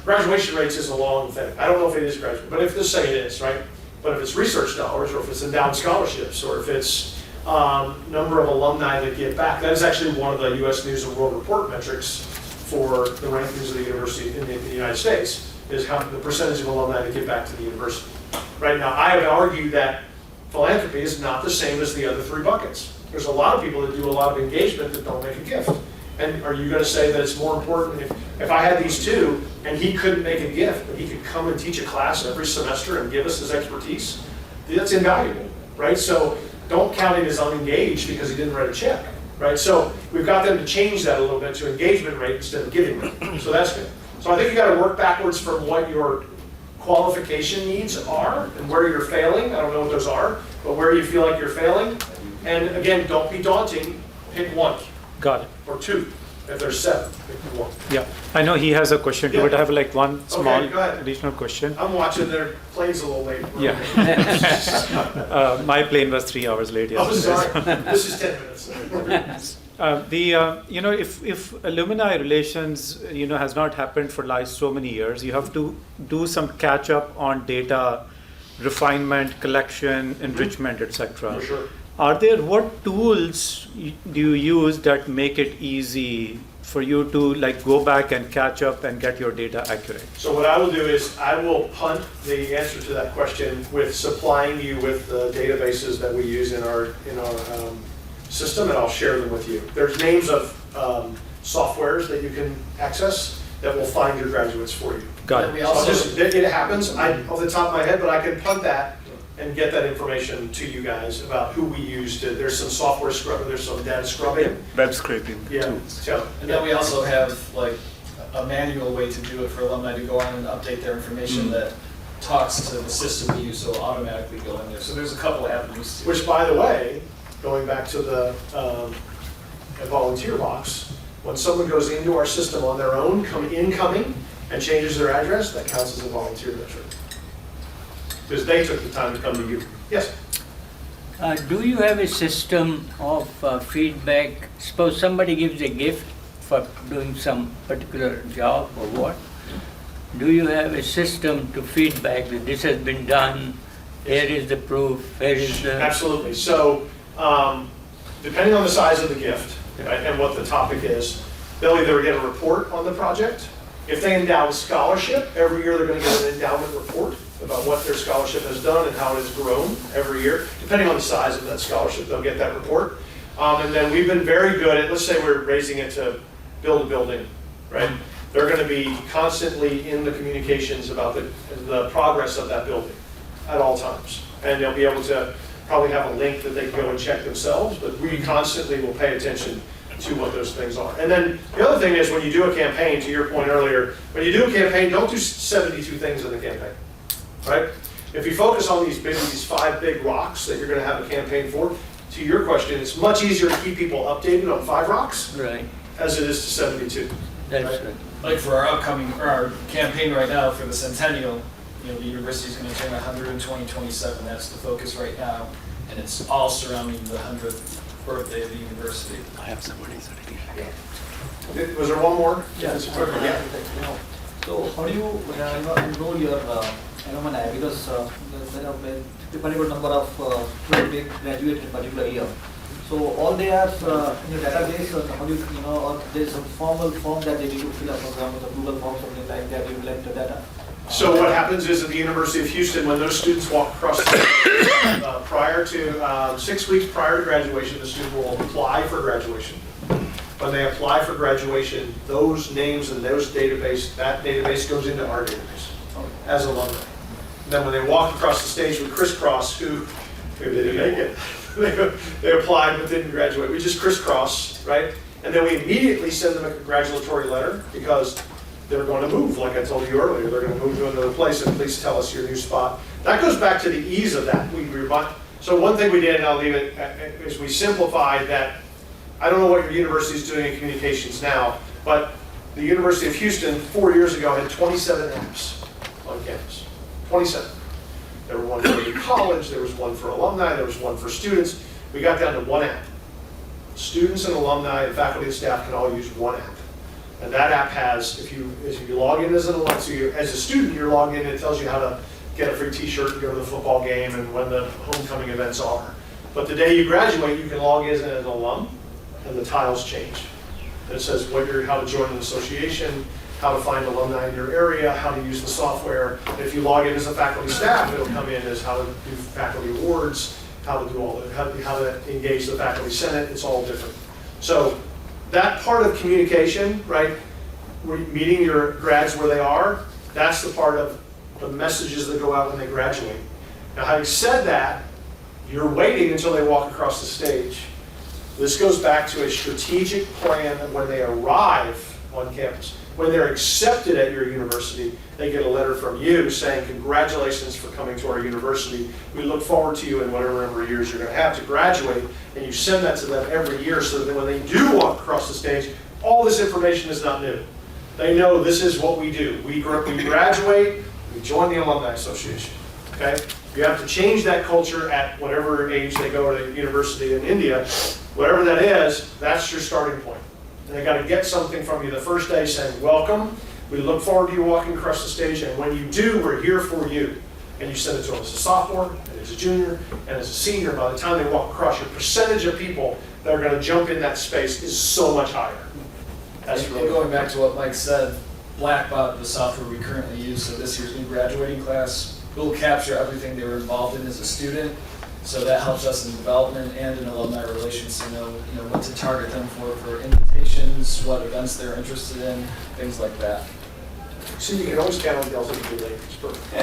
graduation rates is a long thing. I don't know if it is graduate, but if let's say it is, right? But if it's research dollars, or if it's endowed scholarships, or if it's number of alumni that give back. That is actually one of the U.S. News and World Report metrics for the rankings of the university in the United States, is how the percentage of alumni that give back to the university. Right now, I would argue that philanthropy is not the same as the other three buckets. There's a lot of people that do a lot of engagement that don't make a gift. And are you going to say that it's more important if I had these two and he couldn't make a gift, but he could come and teach a class every semester and give us his expertise? That's invaluable, right? So don't count him as unengaged because he didn't write a check, right? So we've got them to change that a little bit to engagement rate instead of giving rate. So that's good. So I think you got to work backwards from what your qualification needs are and where you're failing. I don't know what those are, but where you feel like you're failing. And again, don't be daunting. Pick one. Got it. Or two. If there's 7, pick one. Yeah, I know he has a question too, Yeah. but I have like one small Okay, go ahead. additional question. I'm watching their planes a little late. Yeah. My plane was 3 hours late Oh, yesterday. sorry. This is 10 minutes. If alumni relations, has not happened for like so many years, you have to do some catch up on data refinement, collection, enrichment, etc. For sure. What tools do you use that make it easy for you to like go back and catch up and get your data accurate? So what I will do is I will punt the answer to that question with supplying you with the databases that we use in our system, and I'll share them with you. There's names of softwares that you can access that will find your graduates for you. Got And it. we also, It happens off the top of my head, but I can punt that and get that information to you guys about who we use to. There's some software scrubbing, there's some data scrubbing. Web scraping Yeah. tools. So, and then we also have like a manual way to do it for alumni to go on and update their information that talks to the system we use, so it'll automatically go in there. So there's a couple avenues to it. which, by the way, going back to the volunteer box, when someone goes into our system on their own, incoming, and changes their address, that counts as a volunteer metric. Because they took the time to come to you. Yes? Do you have a system of feedback? Suppose somebody gives a gift for doing some particular job or what? Do you have a system to feedback that this has been done, here is the proof, here is the... Absolutely. So, depending on the size of the gift, right, and what the topic is, they'll either get a report on the project. If they endow a scholarship, every year they're going to get an endowment report about what their scholarship has done and how it has grown every year. Depending on the size of that scholarship, they'll get that report. And then we've been very good at, let's say we're raising it to build a building, right? They're going to be constantly in the communications about the progress of that building at all times. And they'll be able to probably have a link that they can go and check themselves, but we constantly will pay attention to what those things are. And then the other thing is when you do a campaign, to your point earlier, when you do a campaign, don't do 72 things in the campaign, right? If you focus on these 5 big rocks that you're going to have a campaign for, to your question, it's much easier to keep people updated on 5 rocks Right, as it is to 72. that's Right. right. Like for our our campaign right now for the centennial, the university's going to turn 100 in 2027. That's the focus right now, and it's all surrounding the 100th birthday of the university. I have somebody Was there one more? Yeah. So how do you enroll your alumni? Because there are very good number of students graduate in particular year. So all they are in your database, or how do you or there's a formal form that they need to fill up, for example, the Google form, something like that, you collect the data. So what happens is at the University of Houston, when those students walk across the stage, prior to 6 weeks prior to graduation, the student will apply for graduation. When they apply for graduation, those names and that database goes into our database as alumni. And then when they walk across the stage with crisscross, who maybe they didn't make it, they applied but didn't graduate. We just crisscross, right? And then we immediately send them a congratulatory letter because they're going to move, like I told you earlier. They're going to move to another place, and please tell us your new spot. That goes back to the ease of that. So one thing we did, and I'll leave it, is we simplified that. I don't know what your university is doing in communications now, but the University of Houston 4 years ago had 27 apps on campus. 27. There were one for the college, there was one for alumni, there was one for students. We got down to one app. Students and alumni and faculty and staff can all use one app. And that app has, if you log in as an alumni, so as a student, you're logged in, and it tells you how to get a free t-shirt and go to the football game and when the homecoming events are. But the day you graduate, you can log in as an alum, and the tiles change. It says how to join an association, how to find alumni in your area, how to use the software. And if you log in as a faculty staff, it'll come in as how to do faculty awards, how to do all that, how to engage the faculty senate. It's all different. So that part of communication, right, meeting your grads where they are, that's the part of the messages that go out when they graduate. Now, having said that, you're waiting until they walk across the stage. This goes back to a strategic plan of when they arrive on campus. When they're accepted at your university, they get a letter from you saying, congratulations for coming to our university. We look forward to you in whatever number of years you're going to have to graduate. And you send that to them every year so that when they do walk across the stage, all this information is not new. They know this is what we do. We graduate, we join the Alumni Association. Okay? You have to change that culture at whatever age they go to the university in India. Whatever that is, that's your starting point. And they got to get something from you the first day saying, welcome, we look forward to you walking across the stage, and when you do, we're here for you. And you send it to them as a sophomore, and as a junior, and as a senior. By the time they walk across, your percentage of people that are going to jump in that space is so much higher. That's really and going back to what Mike said, Blackbot, the software we currently use, so this year's new graduating class, will capture everything they were involved in as a student. So that helps us in development and in alumni relations to know, what to target them for invitations, what events they're interested in, things like that. So you can always count on Delta to be late. It's perfect.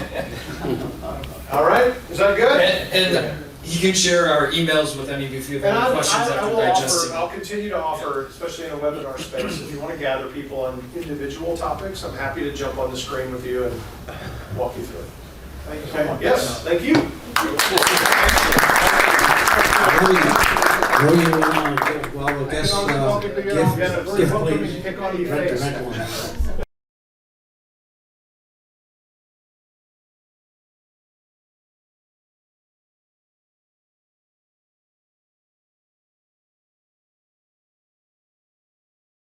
All right, is that good? And you can share our emails with any of you if you have any questions after digesting. I'll continue to offer, especially in a webinar space, if you want to gather people on individual topics, I'm happy to jump on the screen with you and walk you through it. Thank you so much. Yes, thank you. Roy, you want to give our guests gift, please?